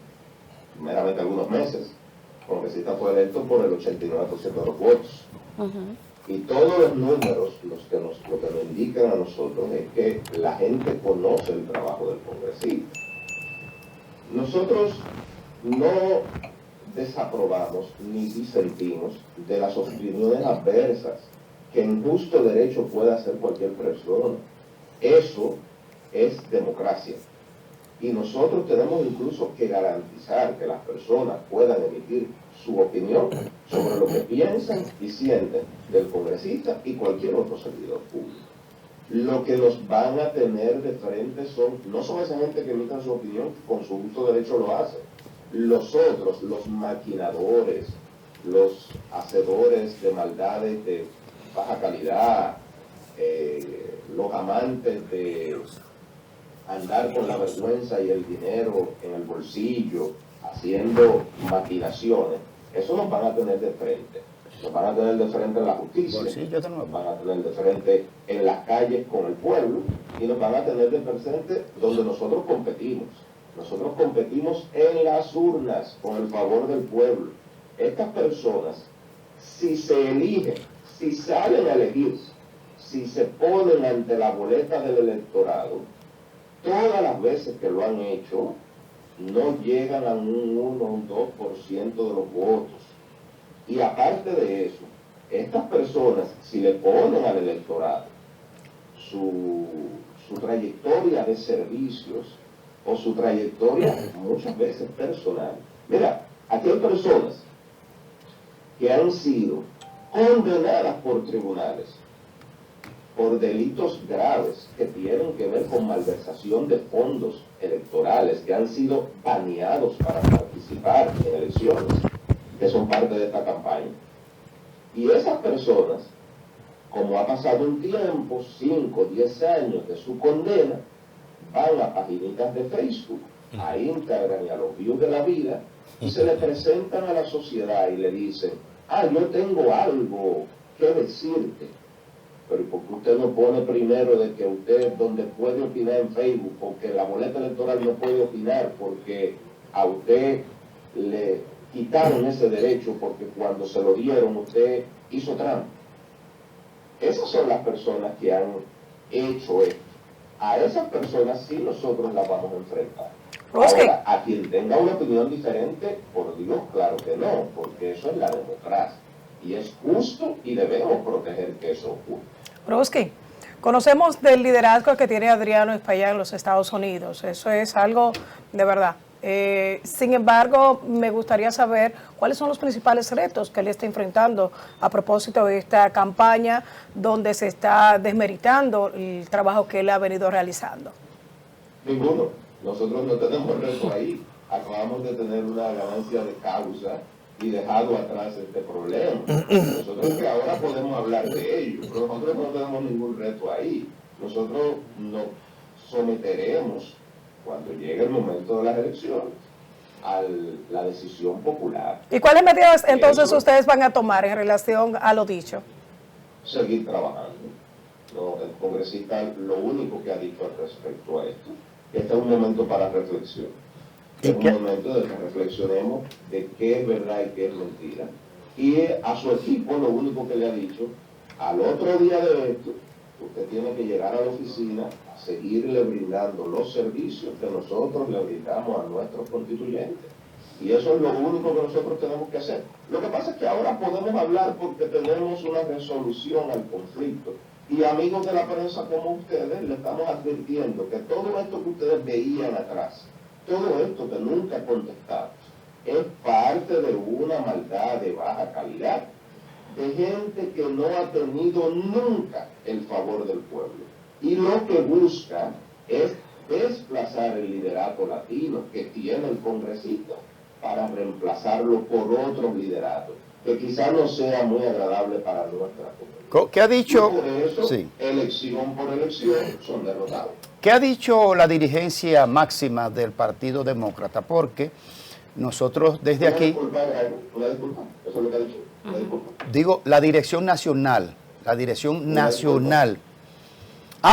meramente algunos meses. El congresista fue electo por el 89% de los votos. Y todos los números lo que nos indican a nosotros es que la gente conoce el trabajo del congresista. Nosotros no desaprobamos ni disentimos de las opiniones adversas que en justo derecho puede hacer cualquier persona. Eso es democracia. Y nosotros tenemos incluso que garantizar que las personas puedan emitir su opinión sobre lo que piensan y sienten del congresista y cualquier otro servidor público. Lo que nos van a tener de frente no son esa gente que emita su opinión, con su justo derecho lo hacen. Los otros, los maquinadores, los hacedores de maldades de baja calidad, los amantes de andar con la vergüenza y el dinero en el bolsillo, haciendo maquinaciones, eso nos van a tener de frente. Nos van a tener de frente en la justicia, nos van a tener de frente en las calles con el pueblo y nos van a tener de frente donde nosotros competimos. Nosotros competimos en las urnas con el favor del pueblo. Estas personas, si se eligen, si salen a elegirse, si se ponen ante la boleta del electorado, todas las veces que lo han hecho, no llegan a un 1 o un 2% de los votos. Y aparte de eso, estas personas, si le ponen al electorado su trayectoria de servicios o su trayectoria muchas veces personal. Mira, aquí hay personas que han sido condenadas por tribunales por delitos graves que tienen que ver con malversación de fondos electorales, que han sido baneados para participar en elecciones, que son parte de esta campaña. Y esas personas, como ha pasado un tiempo, 5, 10 años de su condena, van a paginitas de Facebook, a Instagram y a los views de la vida, y se le presentan a la sociedad y le dicen, yo tengo algo que decirte. Pero ¿por qué usted no pone primero de que usted donde puede opinar en Facebook? Porque la boleta electoral no puede opinar, porque a usted le quitaron ese derecho, porque cuando se lo dieron usted hizo trampa. Esas son las personas que han hecho esto. A esas personas sí nosotros las vamos a enfrentar. Ahora, a quien tenga una opinión diferente, por Dios, claro que no, porque eso es la democracia. Y es justo y debemos proteger que eso ocurra. Broski, conocemos del liderazgo que tiene Adriano Espaillá en los Estados Unidos. Eso es algo de verdad. Sin embargo, me gustaría saber cuáles son los principales retos que él está enfrentando a propósito de esta campaña donde se está desmeritando el trabajo que él ha venido realizando. Ninguno. Nosotros no tenemos reto ahí. Acabamos de tener una ganancia de causa y dejado atrás este problema. Nosotros que ahora podemos hablar de ello, pero nosotros no tenemos ningún reto ahí. Nosotros nos someteremos, cuando llegue el momento de las elecciones, a la decisión popular. ¿Y cuáles medidas entonces ustedes van a tomar en relación a lo dicho? Seguir trabajando. No, el congresista lo único que ha dicho al respecto a esto, este es un momento para reflexión. Es un momento de que reflexionemos de qué es verdad y qué es mentira. Y a su equipo lo único que le ha dicho, al otro día de esto, usted tiene que llegar a la oficina a seguirle brindando los servicios que nosotros le brindamos a nuestros constituyentes. Y eso es lo único que nosotros tenemos que hacer. Lo que pasa es que ahora podemos hablar porque tenemos una resolución al conflicto. Y amigos de la prensa como ustedes, le estamos advirtiendo que todo esto que ustedes veían atrás, todo esto que nunca contestamos, es parte de una maldad de baja calidad, de gente que no ha tenido nunca el favor del pueblo. Y lo que busca es desplazar el liderato latino que tiene el congresista para reemplazarlo por otros lideratos, que quizás no sea muy agradable para nuestra comunidad. ¿Qué ha dicho? Y por eso, sí, elección por elección, son derrotados. ¿Qué ha dicho la dirigencia máxima del Partido Demócrata? Porque nosotros desde aquí... Una disculpa, eso es lo que ha dicho. Una disculpa. Digo, la dirección nacional. La dirección nacional.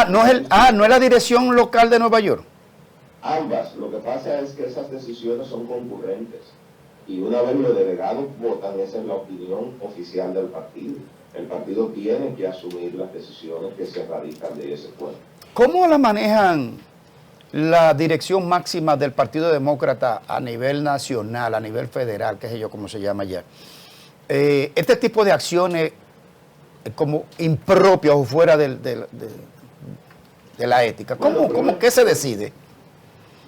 No es la dirección local de Nueva York. Ambas. Lo que pasa es que esas decisiones son concurrentes. Y una vez los delegados votan, esa es la opinión oficial del partido. El partido tiene que asumir las decisiones que se radican de ese pueblo. ¿Cómo la manejan la dirección máxima del Partido Demócrata a nivel nacional, a nivel federal, qué sé yo, cómo se llama ya? Este tipo de acciones como impropias o fuera de la ética. ¿Qué se decide?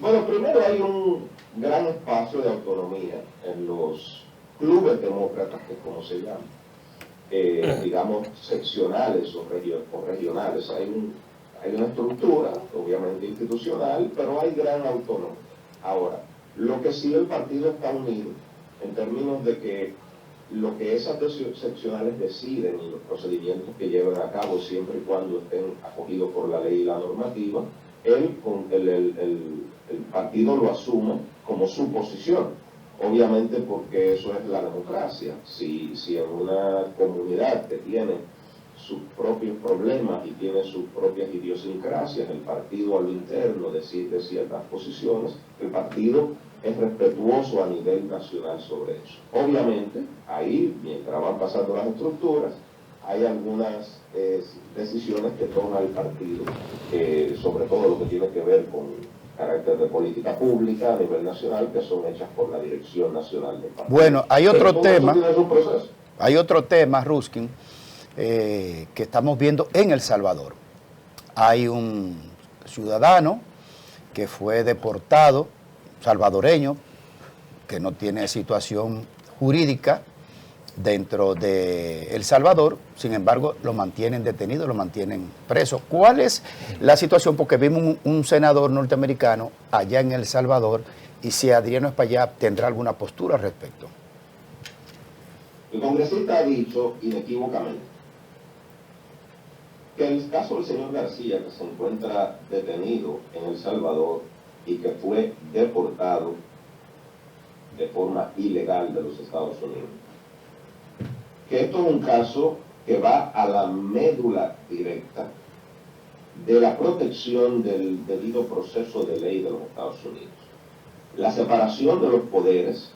Bueno, primero hay un gran espacio de autonomía en los clubes demócratas, que es como se llama, digamos, seccionales o regionales. Hay una estructura, obviamente institucional, pero hay gran autonomía. Ahora, lo que sí el partido está unido, en términos de que lo que esas seccionales deciden y los procedimientos que lleven a cabo, siempre y cuando estén acogidos por la ley y la normativa, el partido lo asume como su posición. Obviamente porque eso es la democracia. Si en una comunidad que tiene sus propios problemas y tiene sus propias idiosincrasias, el partido a lo interno decide ciertas posiciones, el partido es respetuoso a nivel nacional sobre eso. Obviamente, ahí, mientras van pasando las estructuras, hay algunas decisiones que toma el partido, sobre todo lo que tiene que ver con carácter de política pública a nivel nacional, que son hechas por la Dirección Nacional del Partido. Bueno, hay otro tema, tema, Ruskin, que estamos viendo en El Salvador. Hay un ciudadano que fue deportado, salvadoreño, que no tiene situación jurídica dentro de El Salvador, sin embargo, lo mantienen detenido, lo mantienen preso. ¿Cuál es la situación? Porque vimos un senador norteamericano allá en El Salvador, y si Adriano Espaillat tendrá alguna postura al respecto. El congresista ha dicho inequívocamente que el caso del señor García, que se encuentra detenido en El Salvador y que fue deportado de forma ilegal de los Estados Unidos, que esto es un caso que va a la médula directa de la protección del debido proceso de ley de los Estados Unidos. La separación de los poderes,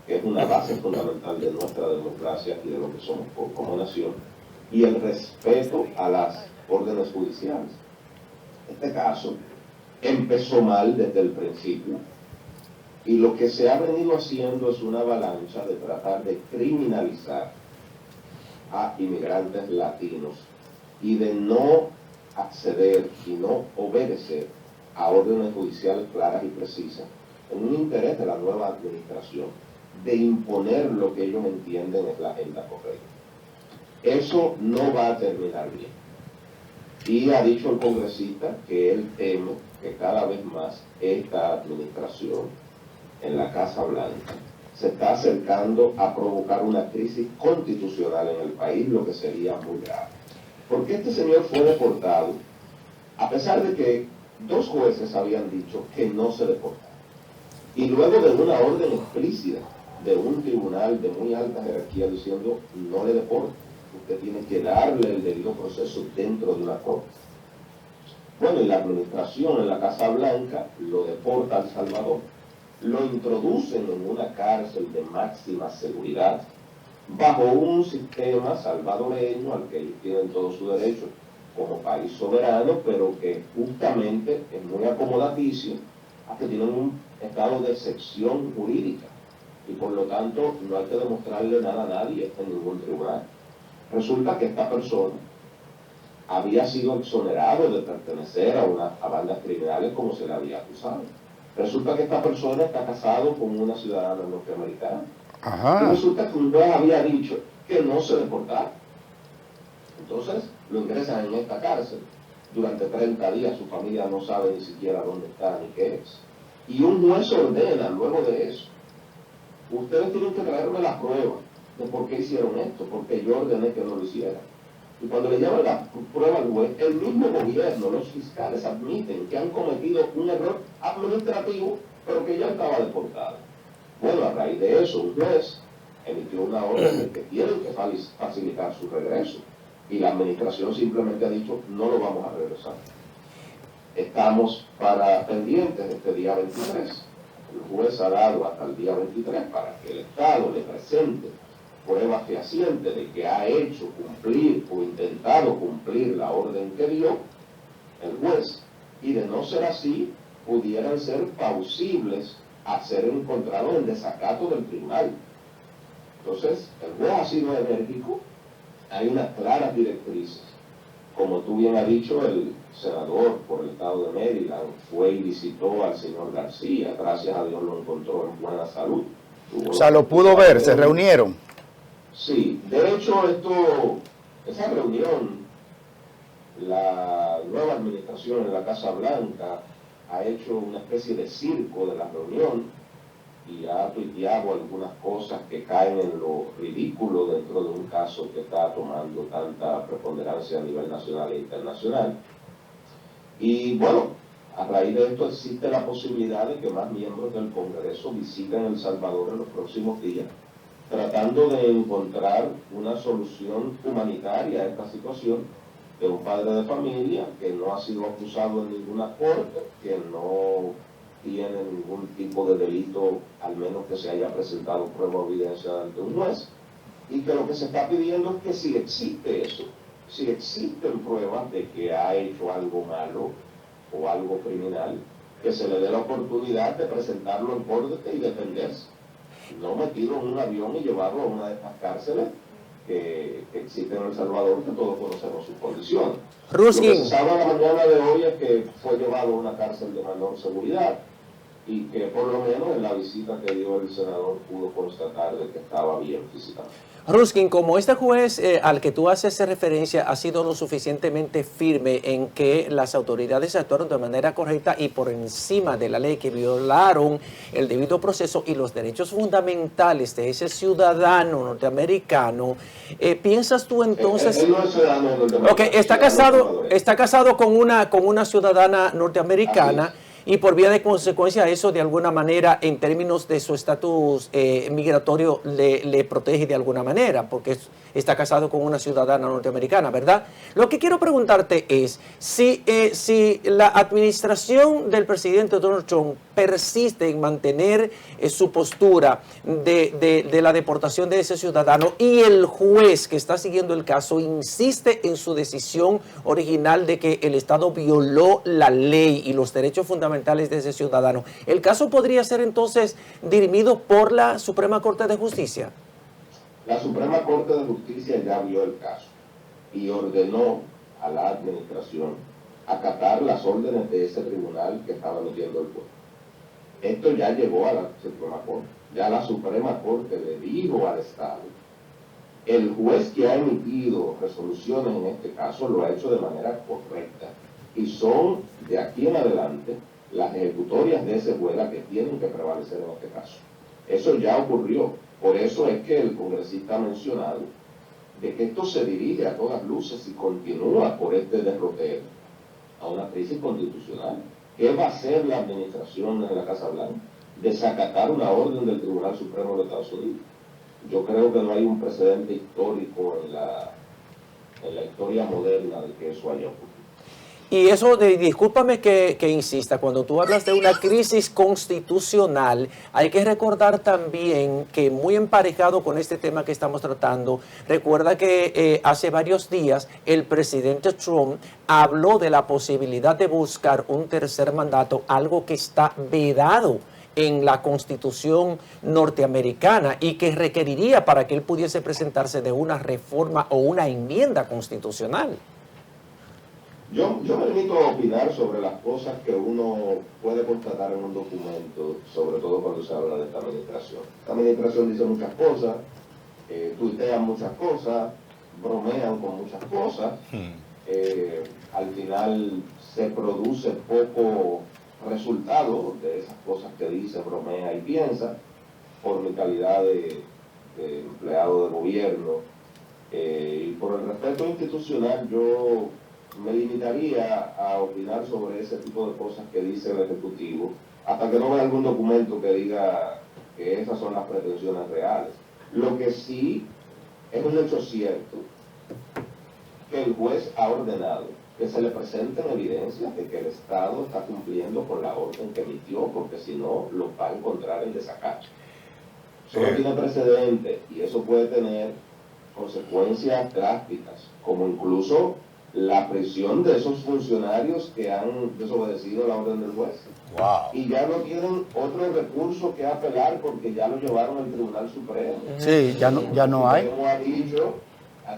que es una base fundamental de nuestra democracia y de lo que somos como nación, y el respeto a las órdenes judiciales. Este caso empezó mal desde el principio, y lo que se ha venido haciendo es una avalancha de tratar de criminalizar a inmigrantes latinos y de no acceder y no obedecer a órdenes judiciales claras y precisas, en un interés de la nueva administración de imponer lo que ellos entienden es la agenda correcta. Eso no va a terminar bien. Y ha dicho el congresista que él teme que cada vez más esta administración en la Casa Blanca se está acercando a provocar una crisis constitucional en el país, lo que sería muy grave. Porque este señor fue deportado, a pesar de que 2 jueces habían dicho que no se deportara. Y luego de una orden explícita de un tribunal de muy alta jerarquía diciendo no le deporte, usted tiene que darle el debido proceso dentro de una corte. Bueno, y la administración en la Casa Blanca lo deporta a El Salvador. Lo introducen en una cárcel de máxima seguridad, bajo un sistema salvadoreño al que ellos tienen todo su derecho como país soberano, pero que justamente es muy acomodaticio a que tienen un estado de excepción jurídica y por lo tanto no hay que demostrarle nada a nadie en ningún tribunal. Resulta que esta persona había sido exonerado de pertenecer a bandas criminales como se le había acusado. Resulta que esta persona está casado con una ciudadana norteamericana. Ajá. Y resulta que un juez había dicho que no se deportara. Entonces lo ingresan en esta cárcel. Durante 30 días su familia no sabe ni siquiera dónde está ni qué es. Y un juez ordena luego de eso: ustedes tienen que traerme la prueba de por qué hicieron esto, porque yo ordené que no lo hicieran. Y cuando le llevan la prueba al juez, el mismo gobierno, los fiscales admiten que han cometido un error administrativo, pero que ya estaba deportado. Bueno, a raíz de eso, un juez emitió una orden de que tienen que facilitar su regreso. Y la administración simplemente ha dicho, no lo vamos a regresar. Estamos pendientes este día 23. El juez ha dado hasta el día 23 para que el Estado le presente prueba fehaciente de que ha hecho cumplir o intentado cumplir la orden que dio el juez, y de no ser así, pudieran ser plausibles a ser encontrados en desacato del tribunal. Entonces, el juez ha sido enérgico, hay unas claras directrices. Como tú bien has dicho, el senador por el estado de Maryland, fue y visitó al señor García. Gracias a Dios lo encontró en buena salud. O sea, lo pudo ver, se reunieron. Sí, de hecho esa reunión, la nueva administración en la Casa Blanca ha hecho una especie de circo de la reunión y ha tuiteado algunas cosas que caen en lo ridículo dentro de un caso que está tomando tanta preponderancia a nivel nacional e internacional. Y bueno, a raíz de esto existe la posibilidad de que más miembros del Congreso visiten El Salvador en los próximos días, tratando de encontrar una solución humanitaria a esta situación de un padre de familia que no ha sido acusado en ninguna corte, que no tiene ningún tipo de delito, al menos que se haya presentado prueba o evidencia ante un juez, y que lo que se está pidiendo es que si existe eso, si existen pruebas de que ha hecho algo malo o algo criminal, que se le dé la oportunidad de presentarlo en corte y defenderse. No metido en un avión y llevarlo a una de estas cárceles que existen en El Salvador, que todos conocemos sus condiciones. Ruskin. Lo que se sabe a la mañana de hoy es que fue llevado a una cárcel de menor seguridad y que por lo menos en la visita que dio el senador pudo constatar de que estaba bien físicamente. Ruskin, como este juez al que tú haces referencia ha sido lo suficientemente firme en que las autoridades actuaron de manera correcta y por encima de la ley, que violaron el debido proceso y los derechos fundamentales de ese ciudadano norteamericano, ¿piensas tú entonces? Él no es ciudadano norteamericano. Ok, está casado con una ciudadana norteamericana. Y por vía de consecuencia eso de alguna manera en términos de su estatus migratorio le protege de alguna manera porque está casado con una ciudadana norteamericana, ¿verdad? Lo que quiero preguntarte es si la administración del presidente Donald Trump persiste en mantener su postura de la deportación de ese ciudadano y el juez que está siguiendo el caso insiste en su decisión original de que el Estado violó la ley y los derechos fundamentales de ese ciudadano, ¿el caso podría ser entonces dirimido por la Suprema Corte de Justicia? La Suprema Corte de Justicia ya vio el caso y ordenó a la administración acatar las órdenes de ese tribunal que estaba emitiendo el juez. Esto ya llegó a la Suprema Corte. Ya la Suprema Corte le dijo al Estado, el juez que ha emitido resoluciones en este caso lo ha hecho de manera correcta y son de aquí en adelante las ejecutorias de ese juez las que tienen que prevalecer en este caso. Eso ya ocurrió. Por eso es que el congresista ha mencionado de que esto se dirige a todas luces y continúa por este derrotero a una crisis constitucional. ¿Qué va a hacer la administración de la Casa Blanca? Desacatar una orden del Tribunal Supremo de Estados Unidos. Yo creo que no hay un precedente histórico en la historia moderna de que eso haya ocurrido. Y eso, discúlpame que insista, cuando tú hablas de una crisis constitucional, hay que recordar también que muy emparejado con este tema que estamos tratando, recuerda que hace varios días el presidente Trump habló de la posibilidad de buscar un tercer mandato, algo que está vedado en la Constitución norteamericana y que requeriría para que él pudiese presentarse de una reforma o una enmienda constitucional. Yo me limito a opinar sobre las cosas que uno puede constatar en un documento, sobre todo cuando se habla de esta administración. Esta administración dice muchas cosas, tuitean muchas cosas, bromean con muchas cosas, al final se produce poco resultado de esas cosas que dice, bromea y piensa. Por mi calidad de empleado de gobierno y por el respeto institucional, yo me limitaría a opinar sobre ese tipo de cosas que dice el Ejecutivo, hasta que no vea algún documento que diga que esas son las pretensiones reales. Lo que sí es un hecho cierto, que el juez ha ordenado que se le presenten evidencias de que el Estado está cumpliendo con la orden que emitió, porque si no, lo va a encontrar en desacato. Eso no tiene precedente y eso puede tener consecuencias drásticas, como incluso la prisión de esos funcionarios que han desobedecido la orden del juez. Wow. Y ya no tienen otro recurso que apelar porque ya lo llevaron al Tribunal Supremo. Sí, ya no hay.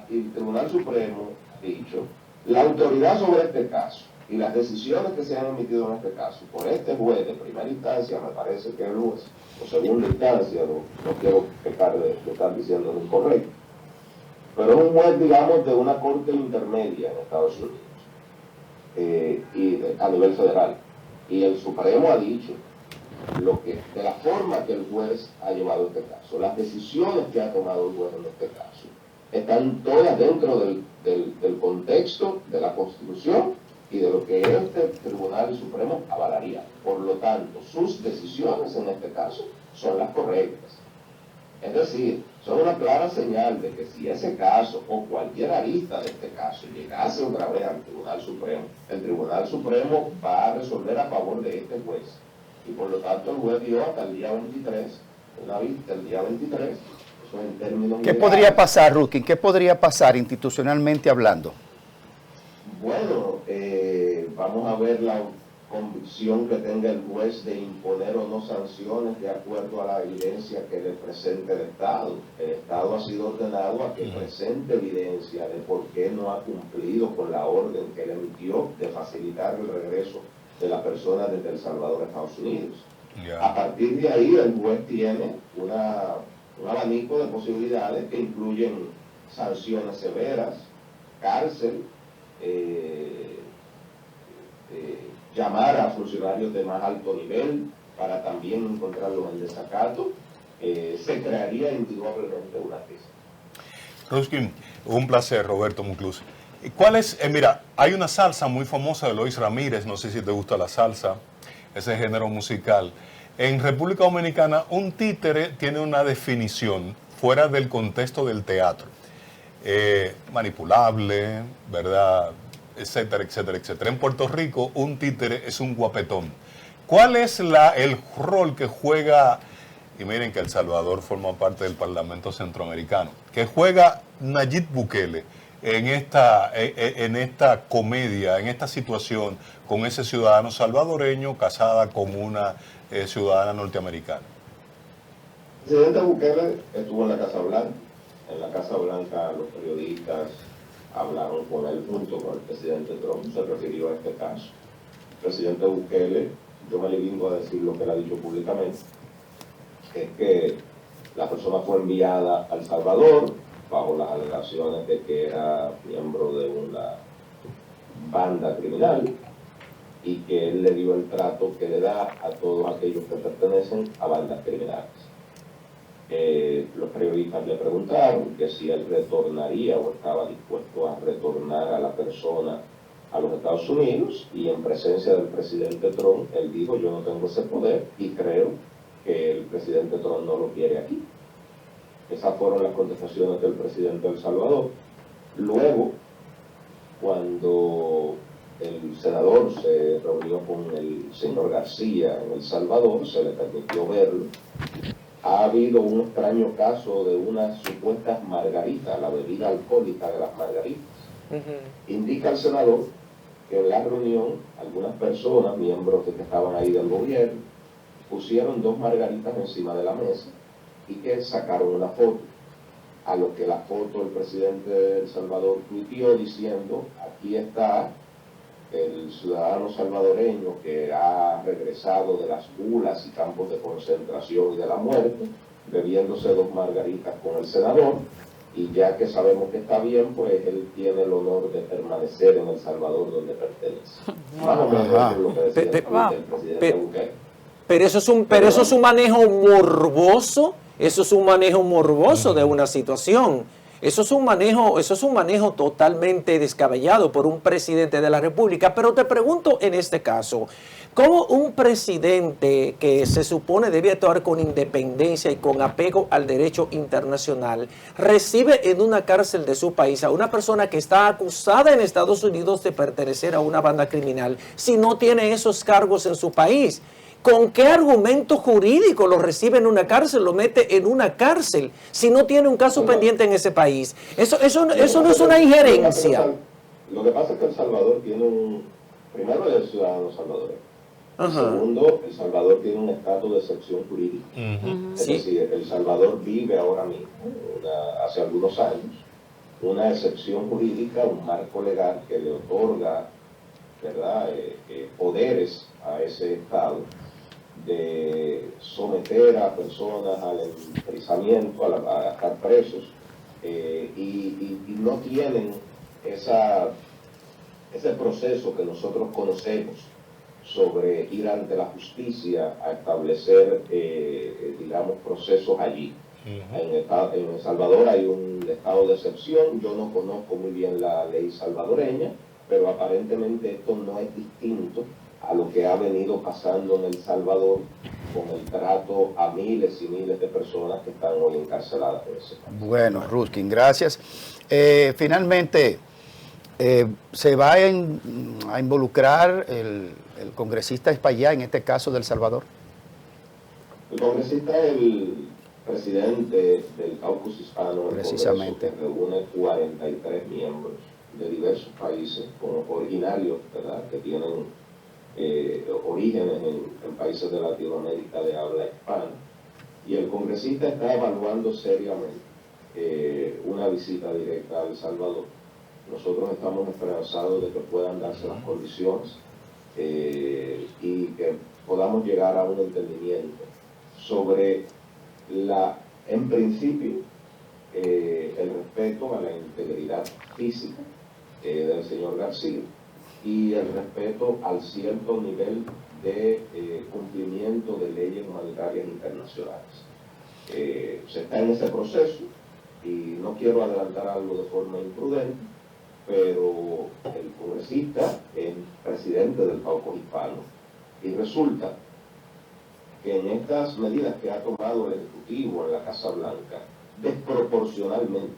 El Tribunal Supremo ha dicho, la autoridad sobre este caso Y las decisiones que se han emitido en este caso, por este juez de primera instancia, me parece que es el juez, o segunda instancia, no quiero pecar de estar diciendo lo incorrecto, pero es un juez, digamos, de una corte intermedia en Estados Unidos, y a nivel federal. Y el Supremo ha dicho de la forma que el juez ha llevado este caso, las decisiones que ha tomado el juez en este caso, están todas dentro del contexto de la Constitución y de lo que este Tribunal Supremo avalaría. Por lo tanto, sus decisiones en este caso son las correctas. Es decir, son una clara señal de que si ese caso o cualquier arista de este caso llegase otra vez al Tribunal Supremo, el Tribunal Supremo va a resolver a favor de este juez. Y por lo tanto el juez dio hasta el día 23, una vista el día 23, eso en términos ¿Qué legales. podría pasar, Rukin? ¿Qué podría pasar institucionalmente hablando? Bueno, vamos a ver la convicción que tenga el juez de imponer o no sanciones de acuerdo a la evidencia que le presente el Estado. El Estado ha sido ordenado a que presente evidencia de por qué no ha cumplido con la orden que le emitió de facilitar el regreso de la persona desde El Salvador a Estados Unidos. A partir de ahí el juez tiene un abanico de posibilidades que incluyen sanciones severas, cárcel, llamar a funcionarios de más alto nivel para también encontrarlos en desacato, se crearía indudablemente una crisis. Ruskin, un placer, Roberto Mucluz. ¿Cuál es? Mira, hay una salsa muy famosa de Lois Ramírez, no sé si te gusta la salsa, ese género musical. En República Dominicana, un títere tiene una definición fuera del contexto del teatro. Manipulable, ¿verdad? Etcétera, etcétera, etcétera. En Puerto Rico, un títere es un guapetón. ¿Cuál es el rol que juega, y miren que El Salvador forma parte del Parlamento Centroamericano, que juega Nayib Bukele en esta comedia, en esta situación, con ese ciudadano salvadoreño casada con una ciudadana norteamericana? El presidente Bukele estuvo en la Casa Blanca. En la Casa Blanca los periodistas hablaron con él junto con el presidente Trump, se refirió a este caso. El presidente Bukele, yo me limito a decir lo que él ha dicho públicamente, es que la persona fue enviada a El Salvador bajo las alegaciones de que era miembro de una banda criminal y que él le dio el trato que le da a todos aquellos que pertenecen a bandas criminales. Los periodistas le preguntaron que si él retornaría o estaba dispuesto a retornar a la persona a los Estados Unidos, y en presencia del presidente Trump, él dijo: yo no tengo ese poder y creo que el presidente Trump no lo quiere aquí. Esas fueron las contestaciones del presidente de El Salvador. Luego, cuando el senador se reunió con el señor García en El Salvador, se le permitió verlo. Ha habido un extraño caso de unas supuestas margaritas, la bebida alcohólica de las margaritas. Indica el senador que en la reunión algunas personas, miembros que estaban ahí del gobierno, pusieron 2 margaritas encima de la mesa y que sacaron una foto. A lo que la foto el presidente de El Salvador tuiteó diciendo: aquí está el ciudadano salvadoreño que ha regresado de las gulas y campos de concentración y de la muerte, bebiéndose 2 margaritas con el senador, y ya que sabemos que está bien, pues él tiene el honor de permanecer en El Salvador donde pertenece. Más o menos es lo que decía el presidente Bukele. Pero eso es un manejo morboso, eso es un manejo morboso de una situación. Eso es un manejo totalmente descabellado por un presidente de la República. Pero te pregunto en este caso, ¿cómo un presidente que se supone debe actuar con independencia y con apego al derecho internacional recibe en una cárcel de su país a una persona que está acusada en Estados Unidos de pertenecer a una banda criminal si no tiene esos cargos en su país? ¿Con qué argumento jurídico lo recibe en una cárcel, lo mete en una cárcel, si no tiene un caso pendiente en ese país? Eso no es una injerencia. Lo que pasa es que El Salvador tiene primero es el ciudadano salvadoreño. Ajá. Segundo, El Salvador tiene un estatus de excepción jurídica. Es decir, El Salvador vive ahora mismo, hace algunos años, una excepción jurídica, un marco legal que le otorga ¿verdad?, poderes a ese Estado de someter a personas al encarcelamiento, a estar presos, y no tienen ese proceso que nosotros conocemos sobre ir ante la justicia a establecer, digamos, procesos allí. En El Salvador hay un estado de excepción. Yo no conozco muy bien la ley salvadoreña, pero aparentemente esto no es distinto a lo que ha venido pasando en El Salvador con el trato a miles y miles de personas que están hoy encarceladas en ese país. Bueno, Ruskin, gracias. Finalmente, ¿se va a involucrar el congresista Espaillá, en este caso de El Salvador? El congresista es el presidente del Caucus Hispano, precisamente, que reúne 43 miembros de diversos países, con originarios, ¿verdad?, que tienen orígenes en países de Latinoamérica de habla hispana. Y el congresista está evaluando seriamente una visita directa a El Salvador. Nosotros estamos esperanzados de que puedan darse las condiciones y que podamos llegar a un entendimiento sobre en principio, el respeto a la integridad física del señor García y el respeto al cierto nivel de cumplimiento de leyes humanitarias internacionales. Se está en ese proceso y no quiero adelantar algo de forma imprudente, pero el congresista es presidente del Caucus Hispano y resulta que en estas medidas que ha tomado el Ejecutivo en la Casa Blanca, desproporcionalmente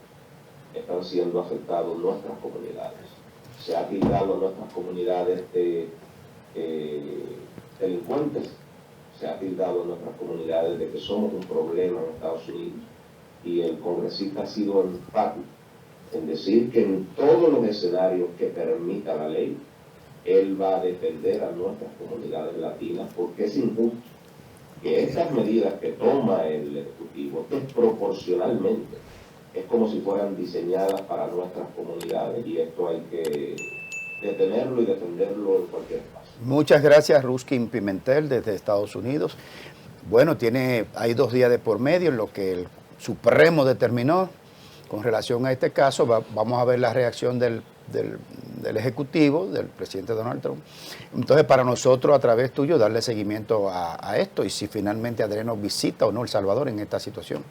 están siendo afectadas nuestras comunidades. Se ha tildado a nuestras comunidades de delincuentes, se ha tildado a nuestras comunidades de que somos un problema en Estados Unidos, y el congresista ha sido enfático en decir que en todos los escenarios que permita la ley, él va a defender a nuestras comunidades latinas, porque es injusto que estas medidas que toma el Ejecutivo desproporcionalmente es como si fueran diseñadas para nuestras comunidades, y esto hay que detenerlo y defenderlo en cualquier espacio. Muchas gracias, Ruskin Pimentel, desde Estados Unidos. Bueno, hay 2 días de por medio en lo que el Supremo determinó con relación a este caso. Vamos a ver la reacción del Ejecutivo, del presidente Donald Trump. Entonces, para nosotros, a través tuyo, darle seguimiento a esto, y si finalmente Adrián nos visita o no El Salvador en esta situación.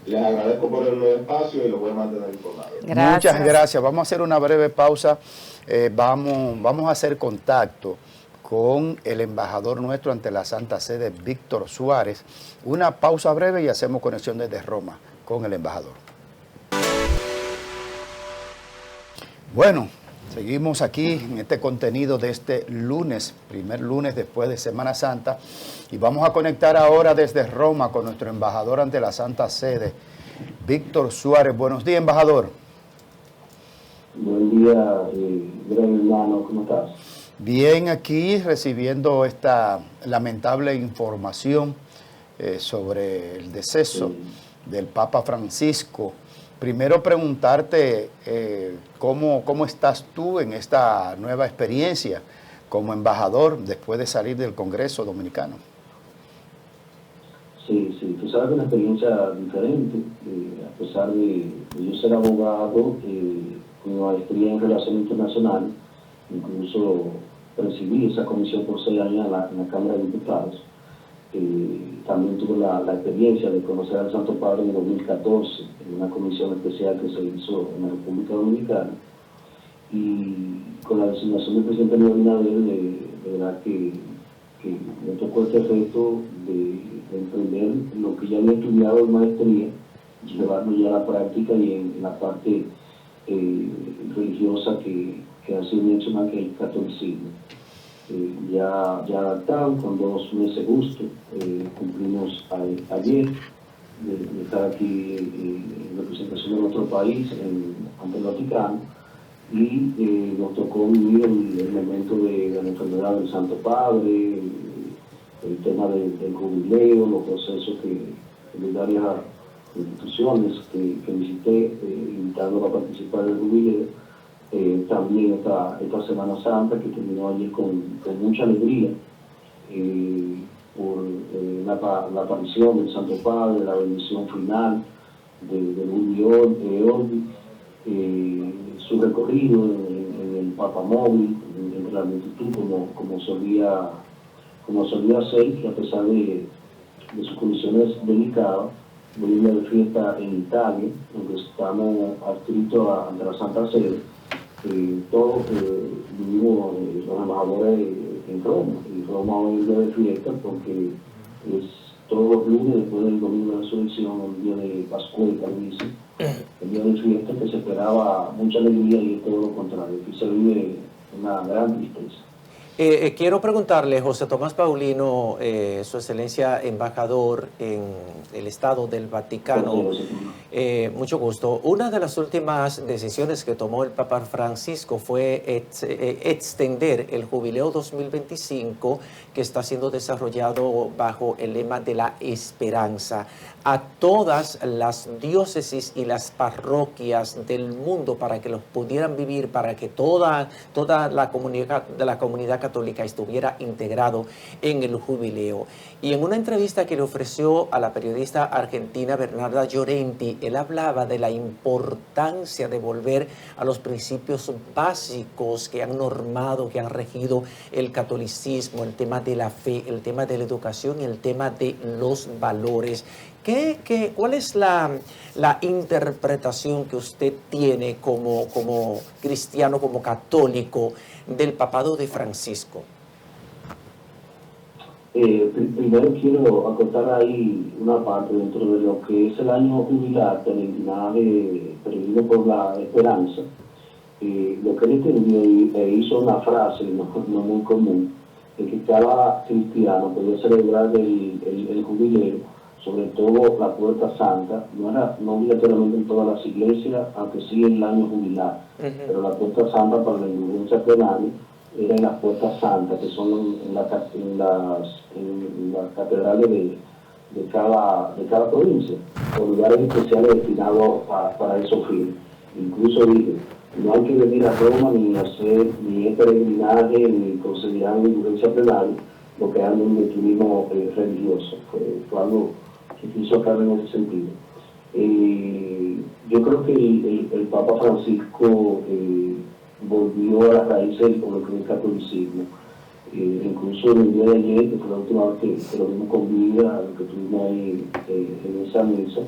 Les agradezco por el espacio y los voy a mantener informados. Muchas gracias. Vamos a hacer una breve pausa. Vamos a hacer contacto con el embajador nuestro ante la Santa Sede, Víctor Suárez. Una pausa breve y hacemos conexión desde Roma con el embajador. Bueno, seguimos aquí en este contenido de este lunes, primer lunes después de Semana Santa, y vamos a conectar ahora desde Roma con nuestro embajador ante la Santa Sede, Víctor Suárez. Buenos días, embajador. Buen día, gran hermano, ¿cómo estás? Bien, aquí recibiendo esta lamentable información sobre el deceso del Papa Francisco. Primero preguntarte cómo estás tú en esta nueva experiencia como embajador después de salir del Congreso Dominicano. Sí, tú sabes que es una experiencia diferente, a pesar de yo ser abogado, con maestría en Relaciones Internacionales, incluso presidí esa comisión por 6 años en la Cámara de Diputados. También tuve la experiencia de conocer al Santo Padre en 2014 en una comisión especial que se hizo en la República Dominicana, y con la designación del presidente Luis Abinader, de verdad que me tocó este reto de emprender lo que ya había estudiado en maestría, llevarlo ya a la práctica y en la parte religiosa que ha sido hecho más que el catolicismo. Ya adaptado, con 2 meses justo, cumplimos ayer de estar aquí en representación de nuestro país ante el Vaticano, y nos tocó vivir el momento de la enfermedad del Santo Padre, el tema del jubileo, los procesos de varias instituciones que visité, invitándolo a participar del jubileo, también esta Semana Santa que terminó ayer con mucha alegría por la aparición del Santo Padre, la bendición final de Luis su recorrido en el papamóvil, entre la multitud como solía ser, que a pesar de sus condiciones delicadas, venía de fiesta en Italia, donde estamos adscritos ante la Santa Sede. Todos vivimos los embajadores en Roma, y Roma hoy es día de fiesta porque es todos los lunes después del domingo de la resurrección, el día de Pascua y Carnice, el día de fiesta que se esperaba mucha alegría y es todo lo contrario, aquí se vive una gran tristeza. Quiero preguntarle, José Tomás Paulino, Su Excelencia Embajador en el Estado del Vaticano, mucho gusto. Una de las últimas decisiones que tomó el Papa Francisco fue extender el Jubileo 2025, que está siendo desarrollado bajo el lema de la esperanza, a todas las diócesis y las parroquias del mundo para que los pudieran vivir, para que toda la comunidad católica estuviera integrado en el jubileo. Y en una entrevista que le ofreció a la periodista argentina Bernarda Llorenti, él hablaba de la importancia de volver a los principios básicos que han normado, que han regido el catolicismo, el tema de la fe, el tema de la educación y el tema de los valores. ¿Cuál es la interpretación que usted tiene como cristiano, como católico, del papado de Francisco? Primero quiero acotar ahí una parte dentro de lo que es el año jubilar del entidad Peregrino por la Esperanza. Lo que él entendió y hizo una frase no muy común, de que cada cristiano podía celebrar el jubileo, sobre todo la Puerta Santa, no obligatoriamente en todas las iglesias, aunque sí en el año jubilar, pero la Puerta Santa para la indulgencia plenaria era en las Puertas Santas, que son en las catedrales de cada provincia, o lugares especiales destinados para esos fines. Incluso dije, no hay que venir a Roma ni hacer ni peregrinaje ni considerar una indulgencia plenaria, lo que anda en el turismo religioso. Fue algo que quiso acá en ese sentido. Yo creo que el Papa Francisco volvió a las raíces de lo que es el catolicismo. Incluso el día de ayer, que fue la última vez que lo vimos con vida, que estuvimos ahí en esa mesa,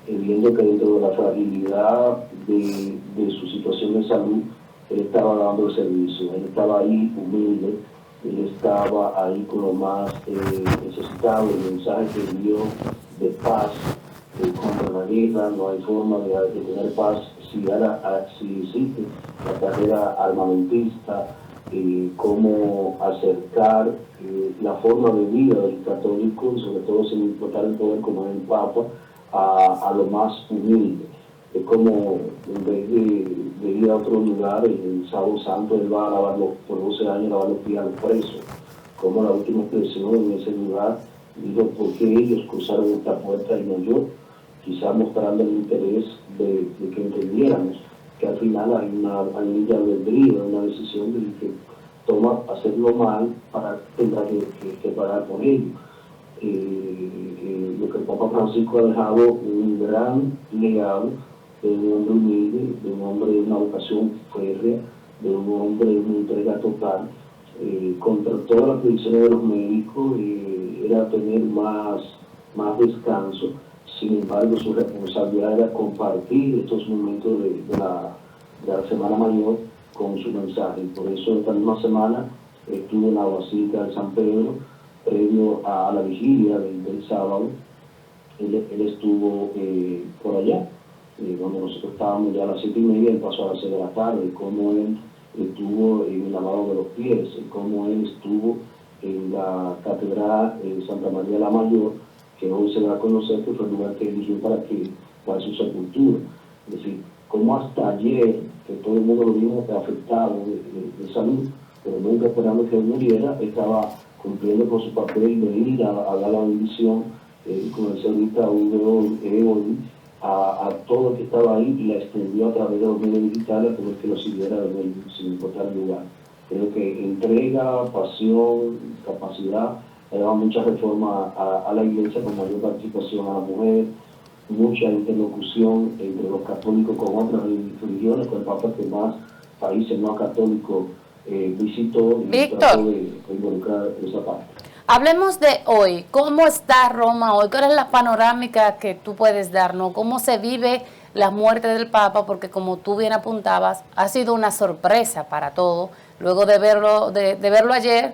viendo que dentro de la fragilidad de su situación de salud, él estaba dando el servicio, él estaba ahí humilde, él estaba ahí con lo más necesitado, el mensaje que dio de paz contra la guerra. No hay forma de tener paz si existe la carrera armamentista, cómo acercar la forma de vida del católico, y sobre todo sin importar el poder como es el Papa, a lo más humilde. Es como en vez de ir a otro lugar, el Sábado Santo, él va a lavar por 12 años, lavar los pies a los presos. Como la última expresión en ese lugar dijo, ¿por qué ellos cruzaron esta puerta y no yo? Quizás mostrando el interés de que entendiéramos que al final hay un libre albedrío, una decisión de que toma hacerlo mal para tendrá que pagar por ello. Lo que el Papa Francisco ha dejado un gran legado de un hombre humilde, de un hombre de una vocación férrea, de un hombre de una entrega total, contra todas las predicciones de los médicos, era tener más descanso. Sin embargo, su responsabilidad era compartir estos momentos de la Semana Mayor con su mensaje. Por eso esta misma semana estuvo en la Basílica de San Pedro, previo a la vigilia del sábado. Él estuvo por allá, donde nosotros estábamos ya a las 7:30, él pasó a las 6 de la tarde, cómo él estuvo en el lavado de los pies, cómo él estuvo en la Catedral de Santa María la Mayor, que hoy se va a conocer que fue el lugar que eligió para su sepultura. Es decir, como hasta ayer, que todo el mundo lo vimos afectado de salud, pero nunca esperando que él muriera, estaba cumpliendo con su papel de ir a dar la bendición, como decía ahorita, a todo el que estaba ahí y la extendió a través de los medios digitales a todo el que lo siguiera sin importar el lugar. Creo que entrega, pasión, capacidad, le daba mucha reforma a la iglesia con mayor participación a la mujer, mucha interlocución entre los católicos con otras religiones, con el Papa que más países no católicos visitó y Víctor, trató de involucrar esa parte. hablemos de hoy. ¿Cómo está Roma hoy? ¿Cuál es la panorámica que tú puedes darnos? ¿Cómo se vive la muerte del Papa? Porque como tú bien apuntabas, ha sido una sorpresa para todos. Luego de verlo ayer,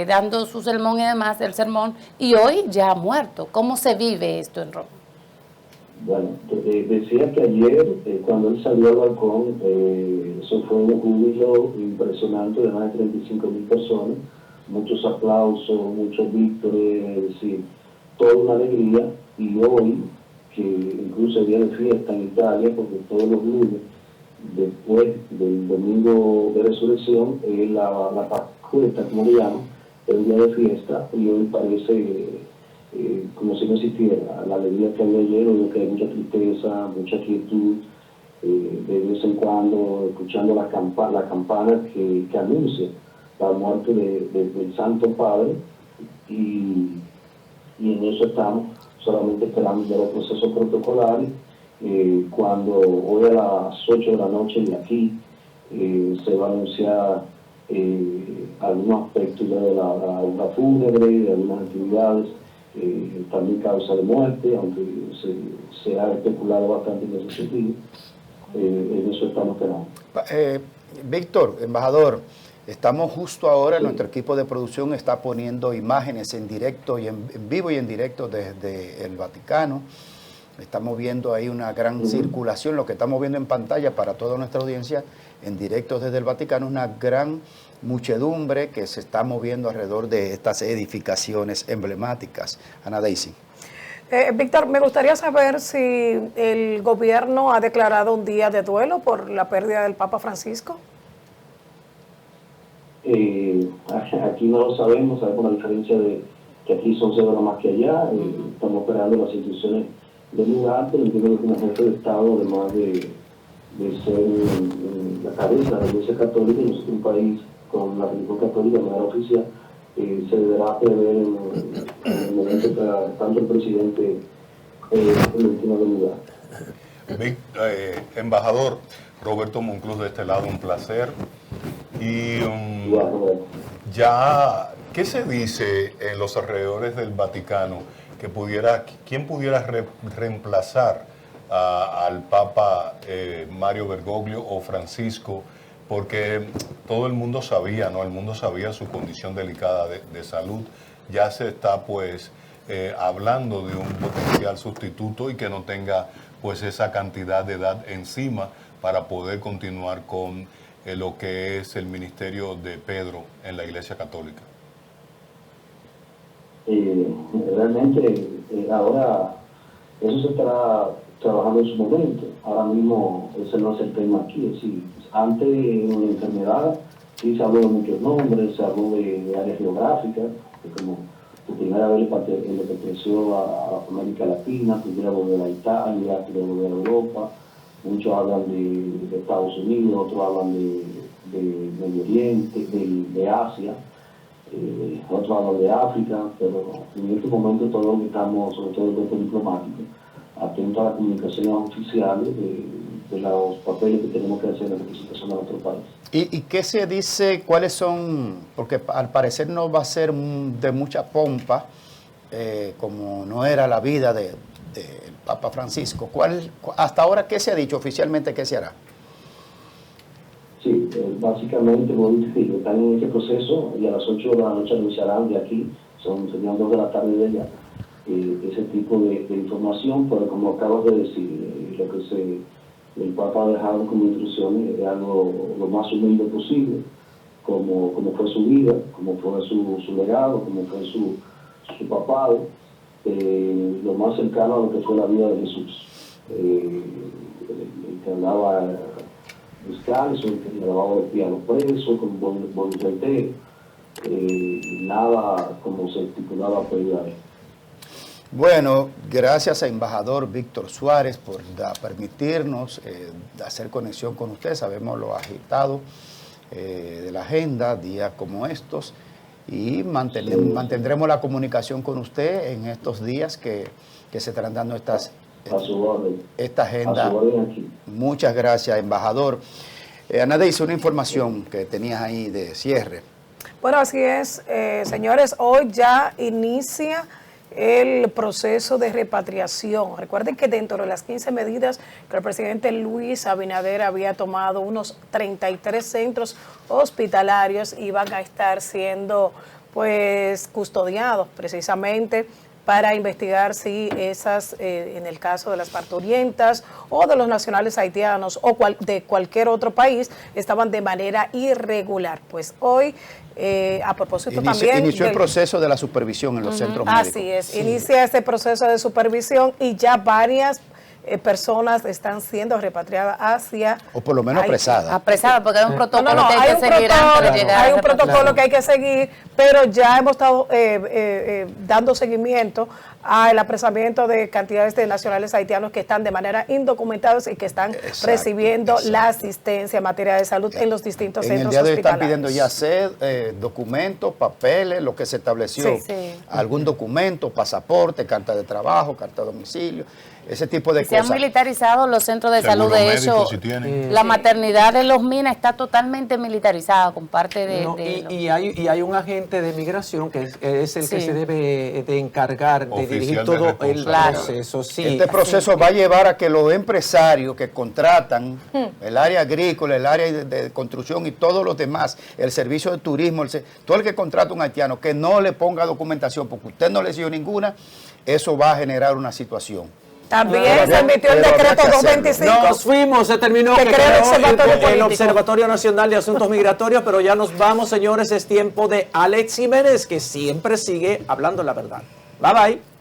dando su sermón y demás, el sermón, y hoy ya ha muerto. ¿Cómo se vive esto en Roma? Bueno, decía que ayer, cuando él salió al balcón, eso fue un júbilo impresionante de más de 35.000 personas, muchos aplausos, muchos víctores, es decir, toda una alegría. Y hoy, que incluso el día de fiesta en Italia, porque todos los lunes, después del domingo de resurrección, es la Pascueta, como le llaman, el día de fiesta, y hoy parece como si no existiera. La alegría que había ayer, hoy que hay mucha tristeza, mucha quietud, de vez en cuando escuchando la campana que anuncia la muerte del Santo Padre, y en eso estamos, solamente esperando ya los procesos protocolares. Cuando hoy a las 8 de la noche de aquí se va a anunciar algunos aspectos ya de la fúnebre, de algunas actividades, también causa de muerte, aunque se ha especulado bastante en ese sentido. En eso estamos esperando. Víctor, embajador, estamos justo ahora, nuestro equipo de producción está poniendo imágenes en directo y en vivo y en directo desde el Vaticano. Estamos viendo ahí una gran circulación, lo que estamos viendo en pantalla para toda nuestra audiencia en directo desde el Vaticano, una gran muchedumbre que se está moviendo alrededor de estas edificaciones emblemáticas. Ana Daisy. Víctor, me gustaría saber si el gobierno ha declarado un día de duelo por la pérdida del Papa Francisco. Aquí no lo sabemos la diferencia de que aquí son 0 más que allá. Estamos esperando las instituciones del lugar, pero entiendo que un jefe de Estado, además de ser la cabeza de la Iglesia Católica, y nosotros un país con la religión católica de manera oficial, se deberá prever en el momento que tanto el presidente en el último lugar. Embajador Roberto Monclús, de este lado, un placer. Y ya, ¿qué se dice en los alrededores del Vaticano? ¿Quién pudiera reemplazar al Papa Mario Bergoglio o Francisco? Porque todo el mundo sabía, ¿no? El mundo sabía su condición delicada de salud. Ya se está, pues, hablando de un potencial sustituto y que no tenga, pues, esa cantidad de edad encima para poder continuar con lo que es el ministerio de Pedro en la Iglesia Católica. Realmente ahora eso se estará trabajando en su momento. Ahora mismo ese no es el tema aquí. Es decir, antes de una enfermedad sí se habló de muchos nombres, se habló de áreas geográficas, como por primera vez en lo que perteneció a América Latina, primero volver a Italia, primero volver a Europa. Muchos hablan de Estados Unidos, otros hablan de Medio Oriente, de Asia. Otros hablan de África, pero en este momento todos estamos, sobre todo el grupo diplomático, atentos a las comunicaciones oficiales de los papeles que tenemos que hacer en la representación de nuestro país. ¿Y qué se dice? ¿Cuáles son? Porque al parecer no va a ser de mucha pompa, como no era la vida del Papa Francisco. Hasta ahora, ¿qué se ha dicho oficialmente? ¿Qué se hará? Sí, básicamente, están en ese proceso y a las 8 de la noche anunciarán de aquí, serían 2 de la tarde de allá, ese tipo de información, pero como acabas de decir, lo que el Papa ha dejado como instrucciones es algo lo más humilde posible, como fue su vida, como fue su legado, como fue su papado, lo más cercano a lo que fue la vida de Jesús, el que andaba descanso, que lavaba los pies a los presos, con buen reitero, nada como se estipulaba previo a él. Bueno, gracias a embajador Víctor Suárez por permitirnos hacer conexión con usted. Sabemos lo agitado de la agenda, días como estos, y mantendremos la comunicación con usted en estos días que se estarán dando esta agenda. Muchas gracias, embajador. Ana Deisy, una información que tenías ahí de cierre. Bueno, así es, señores, hoy ya inicia el proceso de repatriación. Recuerden que dentro de las 15 medidas que el presidente Luis Abinader había tomado, unos 33 centros hospitalarios iban a estar siendo pues custodiados precisamente para investigar si esas, en el caso de las parturientas o de los nacionales haitianos o de cualquier otro país, estaban de manera irregular. Pues hoy, a propósito también... Inició el proceso de la supervisión en los centros médicos. Así es, inicia este proceso de supervisión y ya varias personas están siendo repatriadas hacia... O por lo menos apresadas. Apresadas, porque hay un protocolo que hay que seguir antes de llegar. Hay un protocolo que hay que seguir, pero ya hemos estado dando seguimiento al apresamiento de cantidades de nacionales haitianos que están de manera indocumentados y que están recibiendo la asistencia en materia de salud en los distintos centros hospitalarios. En el día de hoy están pidiendo ya documentos, papeles, lo que se estableció, algún documento, pasaporte, carta de trabajo, carta de domicilio, ese tipo de cosas. Se han militarizado los centros de salud, de hecho, la maternidad de Los Minas está totalmente militarizada con parte de... Y hay un agente de migración que es el que se debe de encargar de dirigir todo el proceso. Sí. Este proceso va a llevar a que los empresarios que contratan el área agrícola, el área de construcción y todos los demás, el servicio de turismo, todo el que contrata un haitiano, que no le ponga documentación porque usted no le dio ninguna, eso va a generar una situación. También se emitió el decreto 225. Nos fuimos, se terminó el Observatorio Nacional de Asuntos Migratorios, pero ya nos vamos, señores. Es tiempo de Alex Jiménez, que siempre sigue hablando la verdad. Bye, bye.